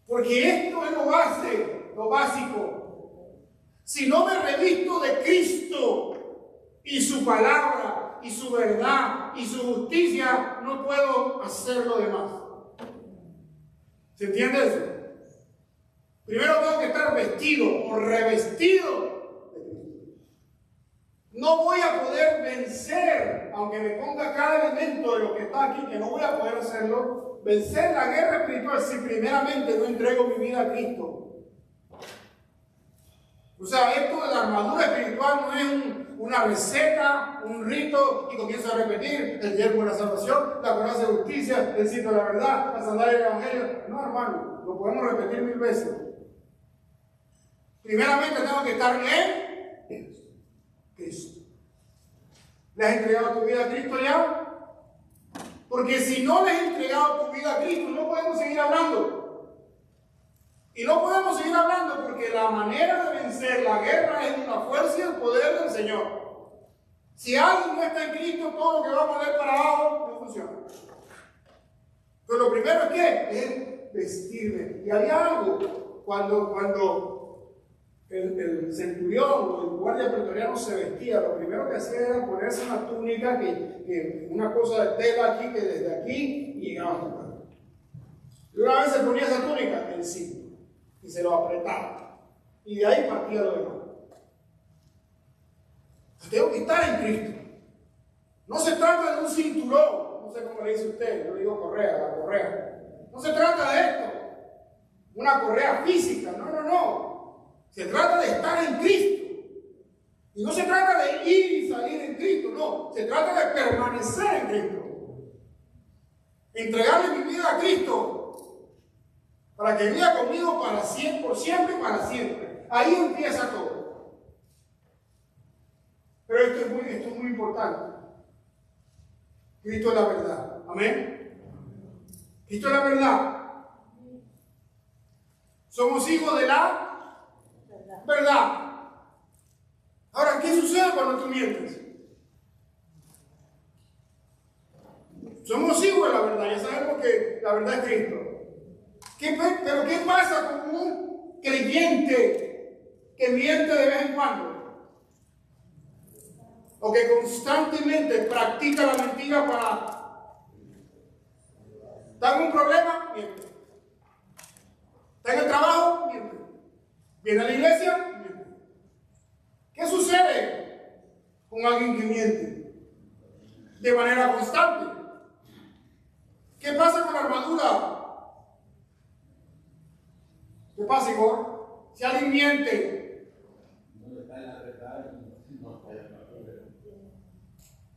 Porque esto es lo básico. Si no me revisto de Cristo y su palabra y su verdad y su justicia, no puedo hacer lo demás. ¿Se entiende eso? Primero tengo que estar vestido o revestido de Cristo. No voy a poder vencer, aunque me ponga cada elemento de lo que está aquí, que no voy a poder hacerlo, vencer la guerra espiritual si primeramente no entrego mi vida a Cristo. O sea, esto de la armadura espiritual no es una receta, un rito, y comienzo a repetir el yermo de la salvación, la coraza de justicia, el cinto de la verdad, la sandalia del evangelio. No, hermano, lo podemos repetir 1000 veces. Primeramente tengo que estar en Cristo. ¿Le has entregado tu vida a Cristo ya? Porque si no le has entregado tu vida a Cristo, no podemos seguir hablando. Y no podemos seguir hablando porque la manera de vencer la guerra es la fuerza y el poder del Señor. Si alguien no está en Cristo, todo lo que va a poner para abajo no funciona. Pero lo primero es que es vestirme. Y había algo cuando el centurión o el guardia pretoriano se vestía, lo primero que hacía era ponerse una túnica, una cosa de tela aquí, que desde aquí llegaba hasta acá. Y una vez se ponía esa túnica encima y se lo apretaba. Y de ahí partía lo demás. Tengo que estar en Cristo. No se trata de un cinturón, no sé cómo le dice usted, yo digo correa, la correa. No se trata de esto, una correa física, no. Se trata de estar en Cristo. Y no se trata de ir y salir en Cristo, no. Se trata de permanecer en Cristo. Entregarle mi vida a Cristo para que viva conmigo para siempre, por siempre y para siempre. Ahí empieza todo. Pero esto es muy importante. Cristo es la verdad. Amén. Cristo es la verdad. Somos hijos de la verdad. Ahora, ¿qué sucede cuando tú mientes? Somos hijos de la verdad. Ya sabemos que la verdad es Cristo. Pero ¿qué pasa con un creyente que miente de vez en cuando? O que constantemente practica la mentira para... ¿Está en un problema? Miente. ¿Está en el trabajo? Miente. ¿Viene a la iglesia? Miente. ¿Qué sucede con alguien que miente de manera constante? ¿Qué pasa con la armadura? ¿Qué pasa, Igor? Si alguien miente,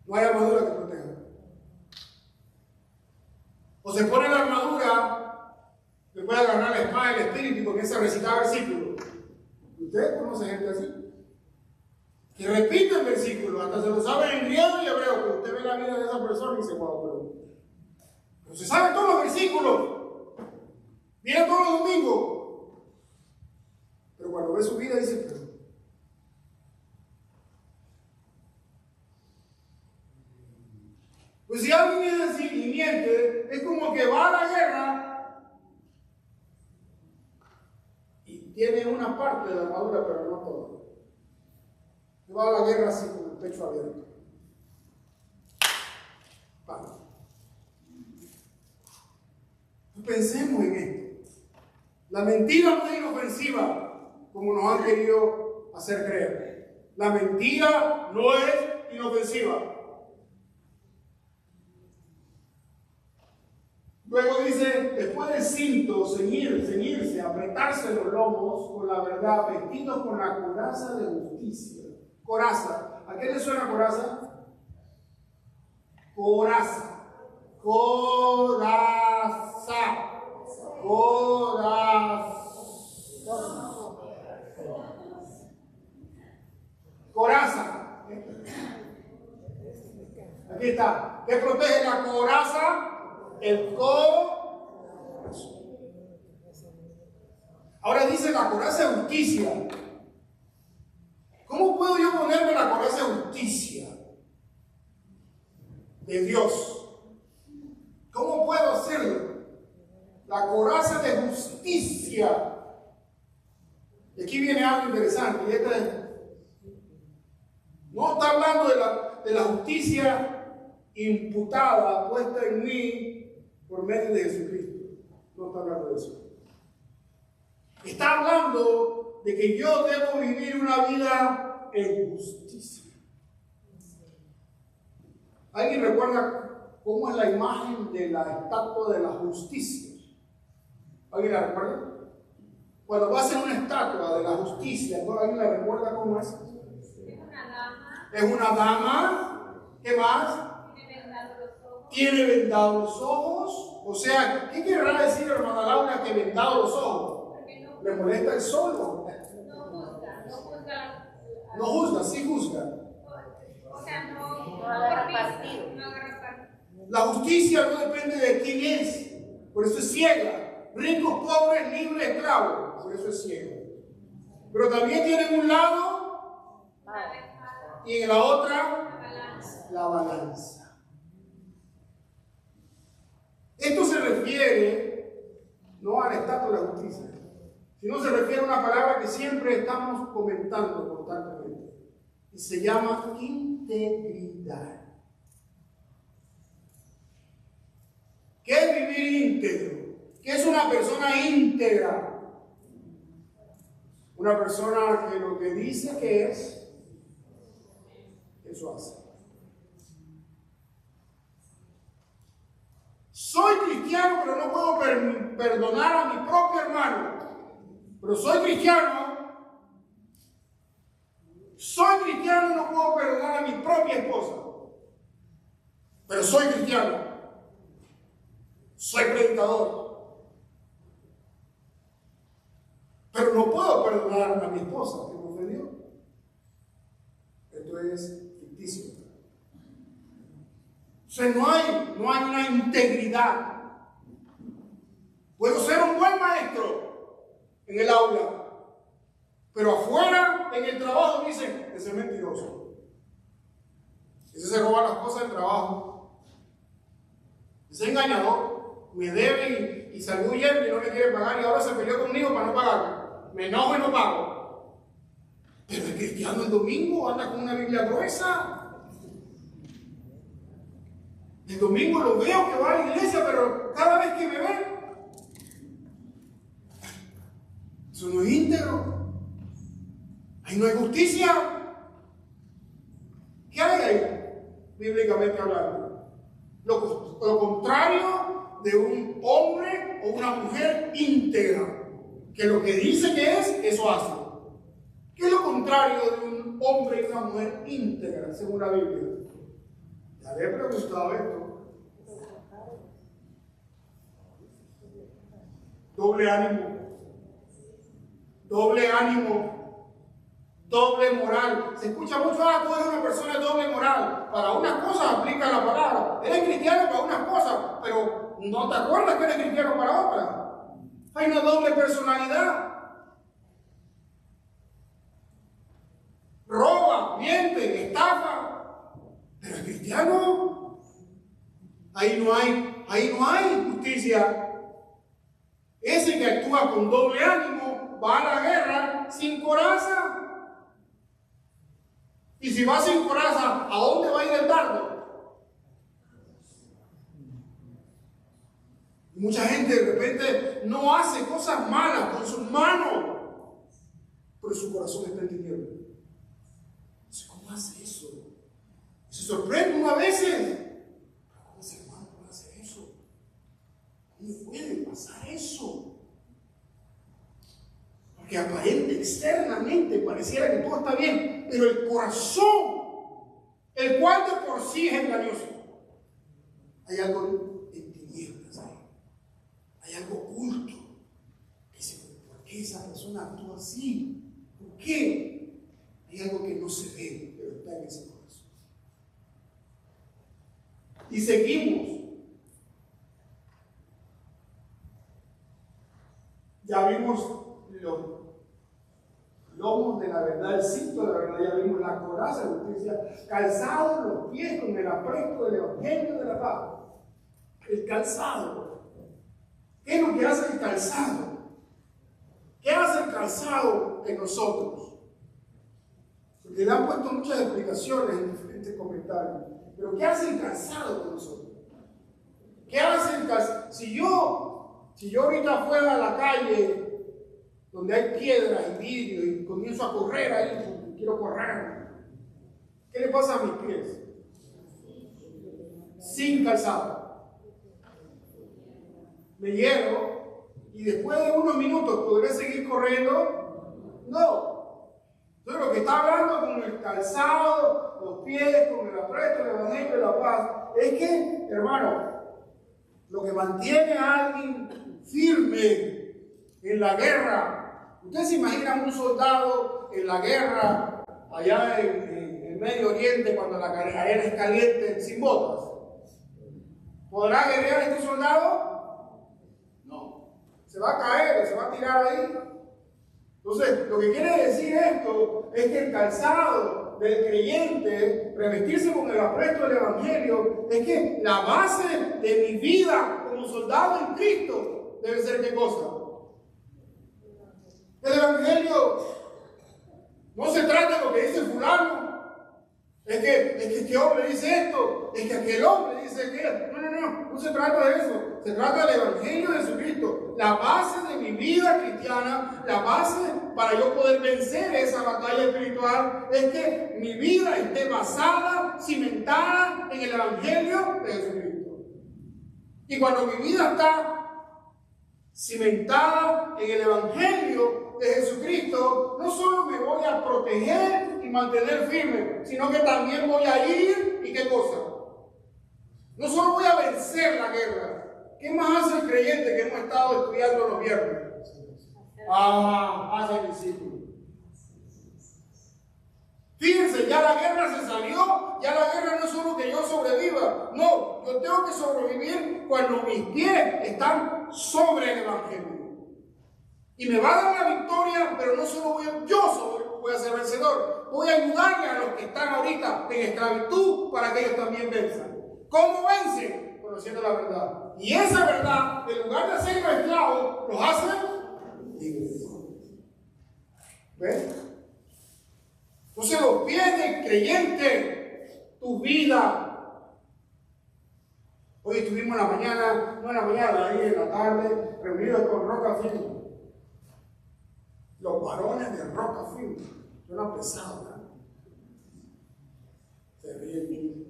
no hay armadura que proteja. O se pone la armadura, que puede agarrar la espada del espíritu y comienza a recitar versículos. ¿Ustedes conocen gente así? Que repite el versículo, hasta se lo sabe en griego y hebreo, pero usted ve la vida de esa persona y dice, wow, pero se sabe todos los versículos. Viene todos los domingos. Pero cuando ve su vida dice, pero pues si alguien es así y miente, es como que va a la guerra y tiene una parte de la armadura, pero no toda. Va a la guerra así con el pecho abierto. Vamos. Pensemos en esto. La mentira no es inofensiva, como nos han querido hacer creer. La mentira no es inofensiva. Luego dice, después del cinto, ceñirse, apretarse los lomos con la verdad, vestidos con la coraza de justicia. Coraza. ¿A qué le suena coraza? Coraza. Coraza. Aquí está. ¿Qué protege el corazón. Ahora dice la coraza de justicia. ¿Cómo puedo yo ponerme la coraza de justicia de Dios? ¿Cómo puedo hacerlo? La coraza de justicia. Y aquí viene algo interesante. No está hablando de la justicia imputada, puesta en mí por medio de Jesucristo. No está hablando de eso. Está hablando de que yo debo vivir una vida en justicia. ¿Alguien recuerda cómo es la imagen de la estatua de la justicia? ¿Alguien la recuerda? Cuando vas en una estatua de la justicia, ¿alguien la recuerda cómo es? Es una dama. Es una dama. ¿Qué más? Tiene vendados los ojos. Tiene vendados los ojos. O sea, ¿qué querrá decir, hermana Laura, que vendados los ojos? Porque no, ¿Le molesta el sol? no juzga. No juzga, sí juzga. O sea, no agarra permite, partido. no agarra partido. La justicia no depende de quién es. Por eso es ciega. Ricos, pobres, libres, esclavos. Por eso es ciega. Pero también tiene un lado y en la otra la balanza. Esto se refiere no a la estatua de la justicia, sino se refiere a una palabra que siempre estamos comentando constantemente. Y se llama integridad. ¿Qué es vivir íntegro? ¿Qué es una persona íntegra? Una persona que lo que dice que es, eso hace. Soy cristiano, pero no puedo perdonar a mi propio hermano. Pero soy cristiano. Soy cristiano y no puedo perdonar a mi propia esposa. Pero soy cristiano. Soy predicador. Pero no puedo perdonar a mi esposa que me ofendió. Esto es ficticio. O sea, no hay una integridad. Puedo ser un buen maestro en el aula, pero afuera, en el trabajo, dicen, ese es mentiroso. Ese se roba las cosas del trabajo. Ese es engañador. Me debe y salió ayer y no me quiere pagar y ahora se peleó conmigo para no pagarme. Me enojo y no pago. Pero el cristiano el domingo anda con una Biblia gruesa. El domingo lo veo que va a la iglesia, pero cada vez que me ve, eso no es íntegro. Ahí no hay justicia. ¿Qué hay ahí? Bíblicamente hablando. Lo contrario de un hombre o una mujer íntegra. Que lo que dice que es, eso hace. ¿Qué es lo contrario de un hombre y una mujer íntegra, según la Biblia? Ya le he preguntado esto. Doble ánimo. Doble ánimo. Doble moral. Se escucha mucho, tú eres una persona de doble moral. Para unas cosas aplica la palabra. Eres cristiano para unas cosas, pero no te acuerdas que eres cristiano para otras. Hay una doble personalidad. Roba, miente, estafa. Pero el cristiano, ahí no hay justicia. Ese que actúa con doble ánimo va a la guerra sin coraza. Y si va sin coraza, ¿a dónde va a ir el dardo? Mucha gente de repente no hace cosas malas con sus manos, pero su corazón está en tinieblas. ¿Cómo hace eso? Se sorprende una vez. ¿Cómo ese hermano puede hacer eso? ¿Cómo puede pasar eso? Porque aparente, externamente, pareciera que todo está bien, pero el corazón, el cual de por sí es engañoso, hay algo en tinieblas ahí. Hay algo oculto. Que dice, ¿por qué esa persona actúa así? ¿Por qué? Hay algo que no se ve, pero está en ese corazón. Y seguimos. Ya vimos los lomos de la verdad, el cinto de la verdad, ya vimos la coraza de justicia, calzados los pies con el apresto del evangelio de la paz. El calzado. ¿Qué es lo que hace el calzado? ¿Qué hace el calzado en nosotros? Porque le han puesto muchas explicaciones en diferentes comentarios. Pero ¿qué hace el calzado con nosotros? ¿Qué hace el calzado? Si yo ahorita fuera a la calle donde hay piedras y vidrio y comienzo a correr ahí, porque quiero correr, ¿qué le pasa a mis pies? Sin calzado. Me hiero y después de unos minutos podré seguir corriendo. No. Entonces lo que está hablando con el calzado, los pies, con el apresto, el evangelio de la paz, es que, hermano, lo que mantiene a alguien firme en la guerra. Ustedes se imaginan un soldado en la guerra allá en el Medio Oriente cuando la arena es caliente sin botas. ¿Podrá guerrear este soldado? No. Se va a caer, se va a tirar ahí. Entonces, lo que quiere decir esto es que el calzado del creyente, revestirse con el apresto del evangelio, es que la base de mi vida como soldado en Cristo debe ser ¿qué cosa? El evangelio no se trata de lo que dice fulano. Es que este hombre dice esto, es que aquel hombre dice aquello. No se trata de eso. Se trata del evangelio de Jesucristo. La base de mi vida cristiana, la base para yo poder vencer esa batalla espiritual, es que mi vida esté basada, cimentada en el evangelio de Jesucristo. Y cuando mi vida está cimentada en el evangelio de Jesucristo, no solo me voy a proteger y mantener firme, sino que también voy a ir, ¿y qué cosa? No solo voy a vencer la guerra. ¿Qué más hace el creyente que hemos estado estudiando los viernes? Hace el discípulo. Fíjense, ya la guerra se salió, ya la guerra no es solo que yo sobreviva, no, yo tengo que sobrevivir cuando mis pies están sobre el evangelio. Y me va a dar la victoria, pero no solo voy a ser vencedor, voy a ayudarle a los que están ahorita en esclavitud para que ellos también venzan. ¿Cómo vencen? Conociendo la verdad. Y esa verdad, en lugar de hacerlos esclavos, los hace libres. ¿Ves? Entonces los pies del creyente, tu vida. Hoy estuvimos en la mañana, no en la mañana, ahí en la tarde, reunidos con Roca Film. Los varones de Roca Film. Suena pesado, ¿verdad? Se ríen bien.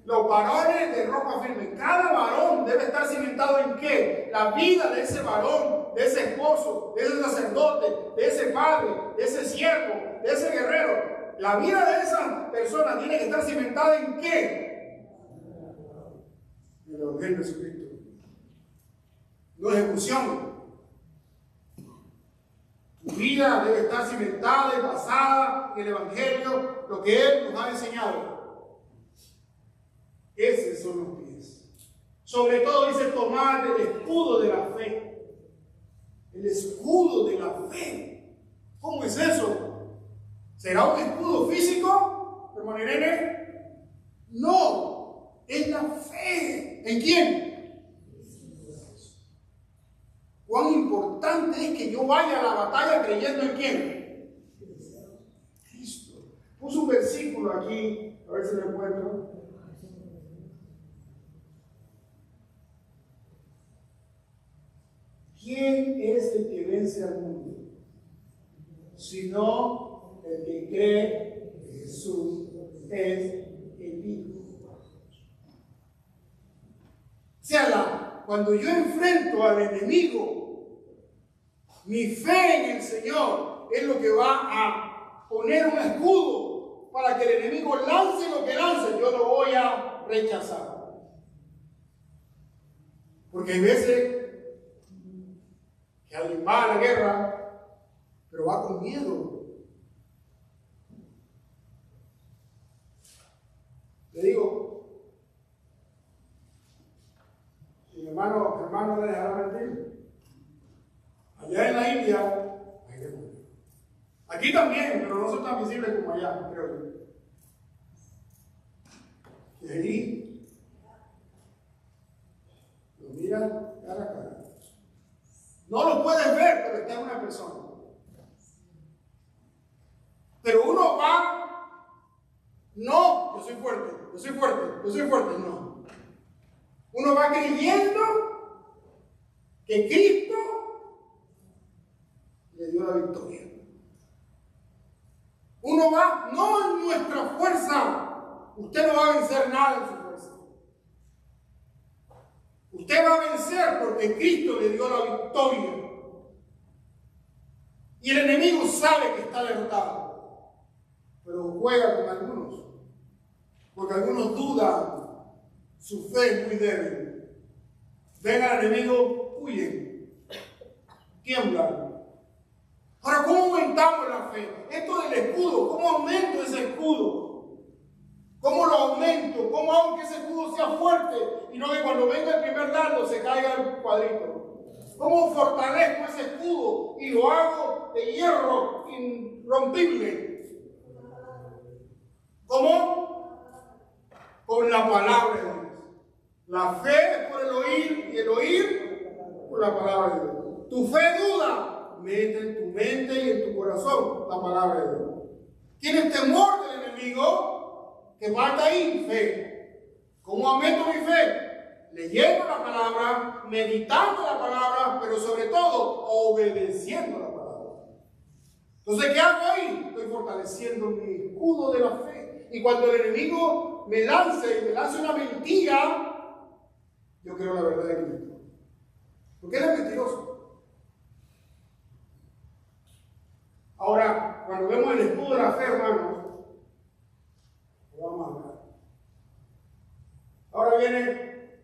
Los varones de Roca Firme. Cada varón debe estar cimentado en ¿qué? La vida de ese varón, de ese esposo, de ese sacerdote, de ese padre, de ese siervo, de ese guerrero. La vida de esa persona tiene que estar cimentada en ¿qué? En el Evangelio de Jesucristo. No ejecución. Tu vida debe estar cimentada y basada en el Evangelio, lo que Él nos ha enseñado. Esos son los pies. Sobre todo dice tomar el escudo de la fe. El escudo de la fe. ¿Cómo es eso? ¿Será un escudo físico, hermano Irene? No, es la fe. ¿En quién? ¿Cuán importante es que yo vaya a la batalla creyendo en quién? Cristo. Puse un versículo aquí, a ver si lo encuentro. ¿Quién es el que vence al mundo? Sino el que cree que Jesús es el Hijo. O sea, cuando yo enfrento al enemigo, mi fe en el Señor es lo que va a poner un escudo para que el enemigo lance lo que lance, yo lo voy a rechazar. Porque hay veces que alguien va a la guerra, pero va con miedo. Le digo, Mi hermano me dejará mentir. Allá en la India, hay demonios. Aquí también, pero no son tan visibles como allá, creo yo. Y ahí lo mira cara a cara. No lo puedes ver, pero está en una persona. Pero uno va, no, yo soy fuerte, no. Uno va creyendo que Cristo le dio la victoria. Uno va, no en nuestra fuerza. Usted no va a vencer nada en su fuerza. Usted va a vencer porque Cristo le dio la victoria. Y el enemigo sabe que está derrotado. Pero juega con algunos. Porque algunos dudan. Su fe es muy débil. Ven al enemigo, huyen. Tiemblan. Ahora, ¿cómo aumentamos la fe? Esto del escudo, ¿cómo aumento ese escudo? ¿Cómo lo aumento? ¿Cómo hago que ese escudo sea fuerte? Y no que cuando venga el primer dardo se caiga el cuadrito. ¿Cómo fortalezco ese escudo y lo hago de hierro irrompible? ¿Cómo? Con la palabra de Dios. La fe es por el oír y el oír por la palabra de Dios. Tu fe duda, mete en tu mente y en tu corazón la palabra de Dios. ¿Tienes temor del enemigo? Que falta ahí fe. ¿Cómo aumento mi fe? Leyendo la palabra, meditando la palabra, pero sobre todo obedeciendo la palabra. Entonces, ¿qué hago ahí? Estoy fortaleciendo mi escudo de la fe. Y cuando el enemigo me lance una mentira, yo creo la verdad de Cristo. Porque él es mentiroso. Ahora, cuando vemos el escudo de la fe, hermanos, vamos a hablar. Ahora viene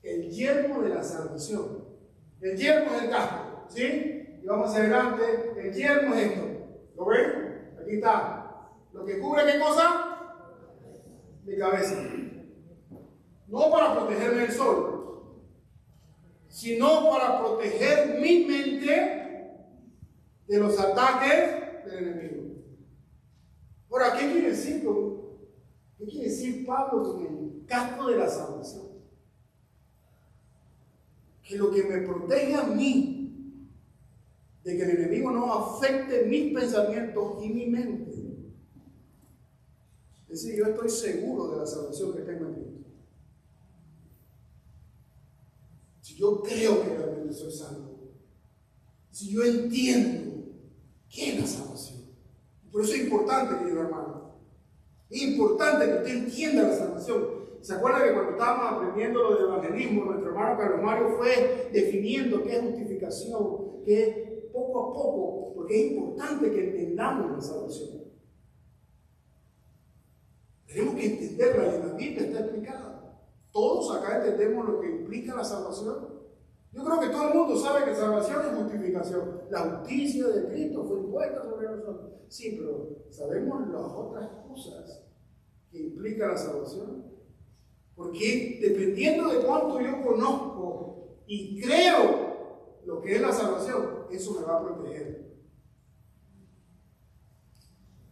el yelmo de la salvación. El yelmo es el casco, ¿sí? Y vamos hacia adelante. El yelmo es esto. ¿Lo ven? Aquí está. Lo que cubre, ¿qué cosa? Mi cabeza. No para protegerme del sol, sino para proteger mi mente de los ataques del enemigo. Ahora, ¿qué quiere decir Pablo con el casco de la salvación? Que lo que me protege a mí de que el enemigo no afecte mis pensamientos y mi mente. Es decir, yo estoy seguro de la salvación que tengo en Cristo. Si yo creo que realmente soy salvo, si yo entiendo qué es la salvación. Por eso es importante, querido hermano. Es importante que usted entienda la salvación. ¿Se acuerda que cuando estábamos aprendiendo lo del evangelismo, nuestro hermano Carlos Mario fue definiendo qué es justificación, qué es poco a poco, porque es importante que entendamos la salvación. Tenemos que entenderla y en la Biblia está explicada. Todos acá entendemos lo que implica la salvación. Yo creo que todo el mundo sabe que salvación es justificación. La justicia de Cristo fue impuesta sobre nosotros. Sí, pero ¿sabemos las otras cosas que implica la salvación? Porque dependiendo de cuánto yo conozco y creo lo que es la salvación, eso me va a proteger.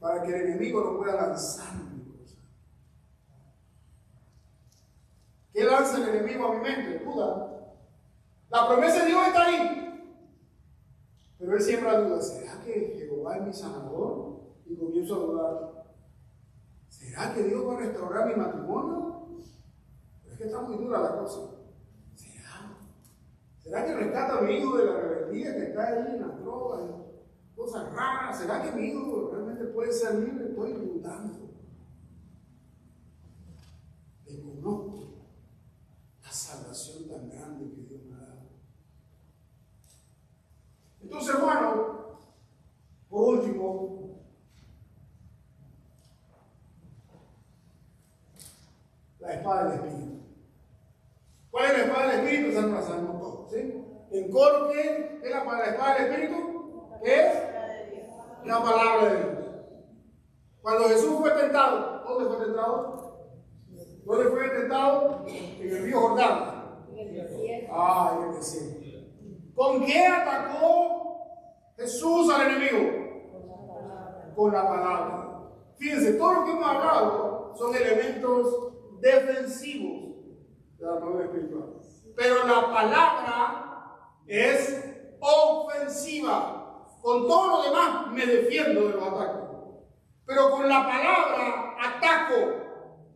Para que el enemigo no pueda lanzarme cosas. ¿Qué lanza el enemigo a mi mente? Duda. La promesa de Dios está ahí. Pero él siembra duda. ¿Será que Jehová es mi sanador? Y comienzo a dudar. ¿Será que Dios va a restaurar mi matrimonio? Pero es que está muy dura la cosa. ¿Será que rescata a mi hijo de la rebeldía que está ahí en las drogas, en cosas raras? ¿Será que mi hijo realmente puede ser libre? Estoy dudando. Desconozco la salvación tan grande que Dios me ha dado. Entonces, hermano, por último, la espada del Espíritu. ¿Cuál es la espada del Espíritu? Esa no la sabemos todos, ¿sí? En coro, ¿qué es la espada del Espíritu? ¿Qué es? La palabra de Dios. Cuando Jesús fue tentado, ¿dónde fue tentado? ¿Dónde fue tentado? En el río Jordán. Ah, en el desierto. ¿Con qué atacó Jesús al enemigo? Con la palabra. Fíjense, todo lo que hemos hablado son elementos defensivos de la armadura espiritual. Pero la palabra es ofensiva. Con todo lo demás me defiendo de los ataques. Pero con la palabra ataco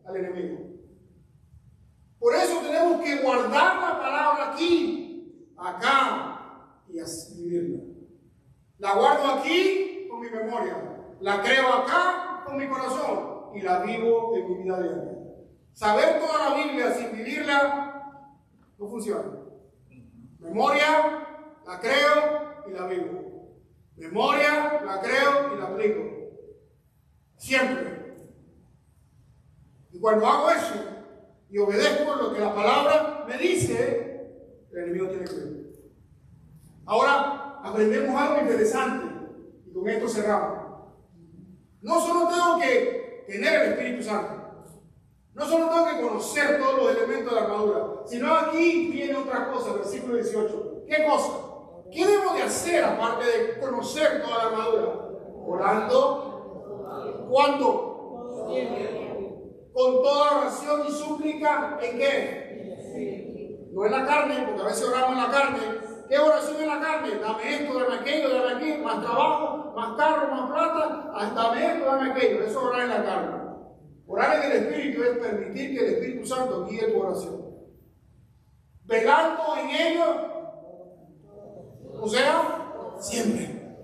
al enemigo. Por eso tenemos que guardar la palabra aquí, acá, y así vivirla. La guardo aquí con mi memoria. La creo acá con mi corazón. Y la vivo en mi vida diaria. Saber toda la Biblia sin vivirla no funciona. Memoria, la creo y la vivo. Memoria, la creo y la aplico. Siempre. Y cuando hago eso y obedezco lo que la palabra me dice, el enemigo tiene que ver. Ahora aprendemos algo interesante y con esto cerramos. No solo tengo que tener el Espíritu Santo, no solo tengo que conocer todos los elementos de la armadura, sino aquí viene otra cosa, versículo 18. ¿Qué cosa? ¿Qué debo de hacer aparte de conocer toda la armadura? Orando. ¿Cuándo? Con toda oración y súplica, ¿en qué? No en la carne, porque a veces oramos en la carne. ¿Qué oración en la carne? Dame esto, dame aquello, dame aquí, más trabajo, más carro, más plata, dame esto, dame aquello. Eso es orar en la carne. Orar en el Espíritu es permitir que el Espíritu Santo guíe tu oración. Velando en ello, o sea, siempre.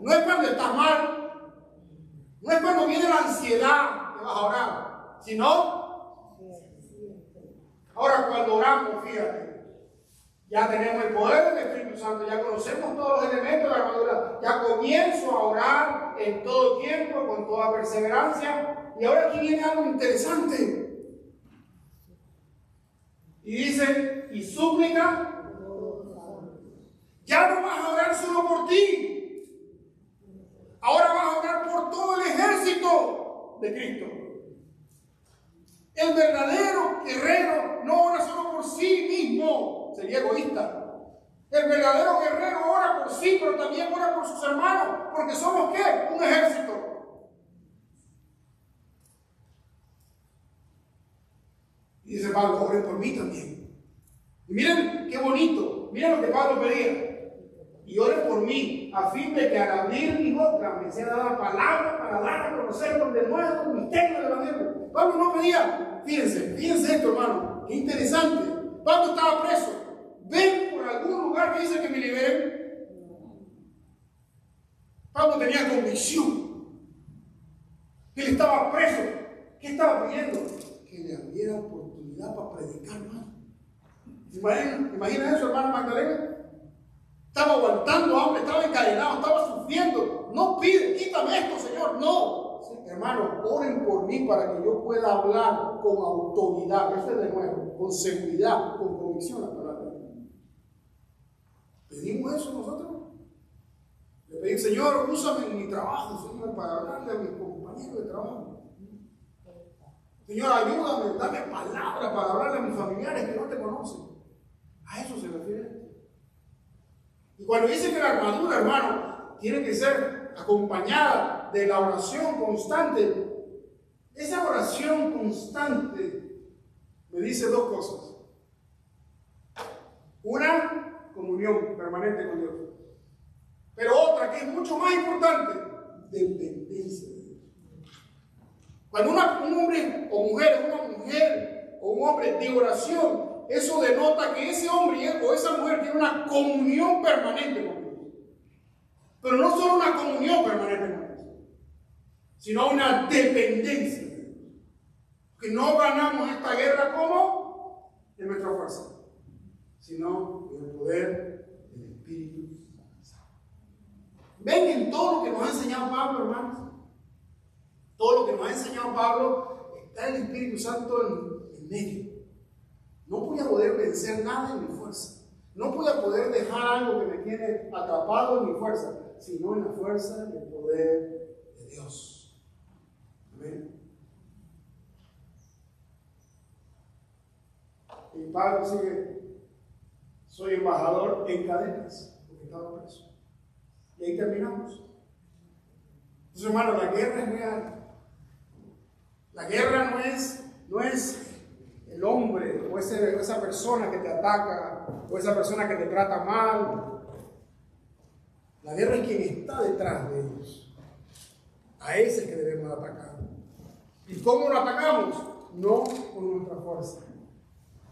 No es cuando estás mal, no es cuando viene la ansiedad que vas a orar, sino, ahora cuando oramos, fíjate, ya tenemos el poder del Espíritu Santo, ya conocemos todos los elementos de la armadura, ya comienzo a orar en todo tiempo, con toda perseverancia, y ahora aquí viene algo interesante. Y dice, y súplica, ya no vas a orar solo por ti. Ahora vas a orar por todo el ejército de Cristo. El verdadero guerrero no ora solo por sí mismo, sería egoísta. El verdadero guerrero ora por sí, pero también ora por sus hermanos, porque somos ¿qué? Un ejército. Y dice Pablo, oren por mí también. Y miren qué bonito, miren lo que Pablo pedía. Y oren por mí, a fin de que al abrir mi boca me sea dada palabra para dar a conocer con de nuevo el misterio del Evangelio. Pablo no pedía, fíjense esto, hermano, qué interesante. Pablo estaba preso. ¿Ven por algún lugar que dice que me liberen? Pablo tenía convicción. Él estaba preso. ¿Qué estaba pidiendo? Que le abriera oportunidad para predicar más. ¿Imagina eso, hermano Magdalena? Estaba aguantando hambre, estaba encadenado, estaba sufriendo. No pide, quítame esto, Señor. No. Sí, hermano, oren por mí para que yo pueda hablar con autoridad. Eso es de nuevo, con seguridad, con convicción la palabra. ¿Pedimos eso nosotros? Le pedí, Señor, úsame en mi trabajo, Señor, para hablarle a mis compañeros de trabajo. Señor, ayúdame, dame palabra para hablarle a mis familiares que no te conocen. A eso se refiere. Y cuando dice que la armadura, hermano, tiene que ser acompañada de la oración constante, esa oración constante me dice dos cosas. Una, comunión permanente con Dios. Pero otra, que es mucho más importante, dependencia de Dios. Cuando un hombre o mujer, una mujer o un hombre de oración, eso denota que ese hombre o esa mujer tiene una comunión permanente con Dios. Pero no solo una comunión permanente con Dios, sino una dependencia de Dios. Que no ganamos esta guerra como en nuestra fuerza, sino en el poder del Espíritu Santo. Ven en todo lo que nos ha enseñado Pablo, hermanos. Todo lo que nos ha enseñado Pablo está el Espíritu Santo en medio. No voy a poder vencer nada en mi fuerza. No voy a poder dejar algo que me tiene atrapado en mi fuerza, sino en la fuerza del poder de Dios. Amén. Mi padre sigue, soy embajador en cadenas, porque estaba preso. Y ahí terminamos. Entonces, hermano, la guerra es real. La guerra no es el hombre o esa persona que te ataca o esa persona que te trata mal. La guerra es quien está detrás de ellos. A ese es que debemos atacar. ¿Y cómo lo atacamos? No con nuestra fuerza,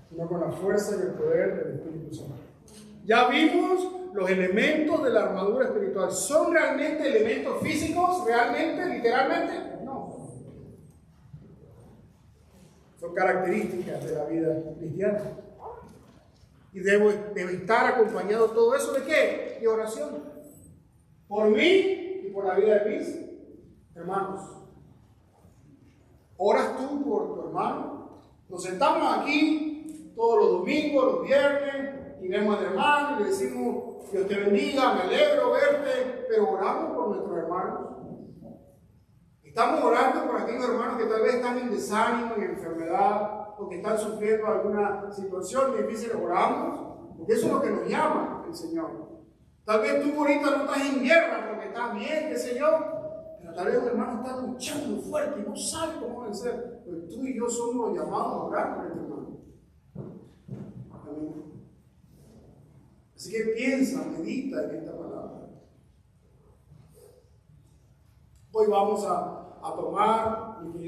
sino con la fuerza y el poder del Espíritu Santo. Ya vimos los elementos de la armadura espiritual. ¿Son realmente elementos físicos? ¿Realmente? ¿Literalmente? No. Son características de la vida cristiana. Y debe estar acompañado todo eso ¿de qué? De oración. Por mí y por la vida de mis hermanos. ¿Oras tú por tu hermano? Nos sentamos aquí todos los domingos, los viernes, y vemos al hermano y le decimos, Dios te bendiga, me alegro verte, pero oramos por nuestros hermanos. Estamos orando por aquellos hermanos que tal vez están en desánimo, en enfermedad, o que están sufriendo alguna situación difícil. Oramos, porque eso es lo que nos llama el Señor. Tal vez tú ahorita no estás en guerra porque estás bien, qué sé yo, pero tal vez un hermano está luchando fuerte y no sabe cómo vencer. Pero tú y yo somos los llamados a orar por este hermano. Amén. Así que piensa, medita en esta palabra. Hoy vamos a tomar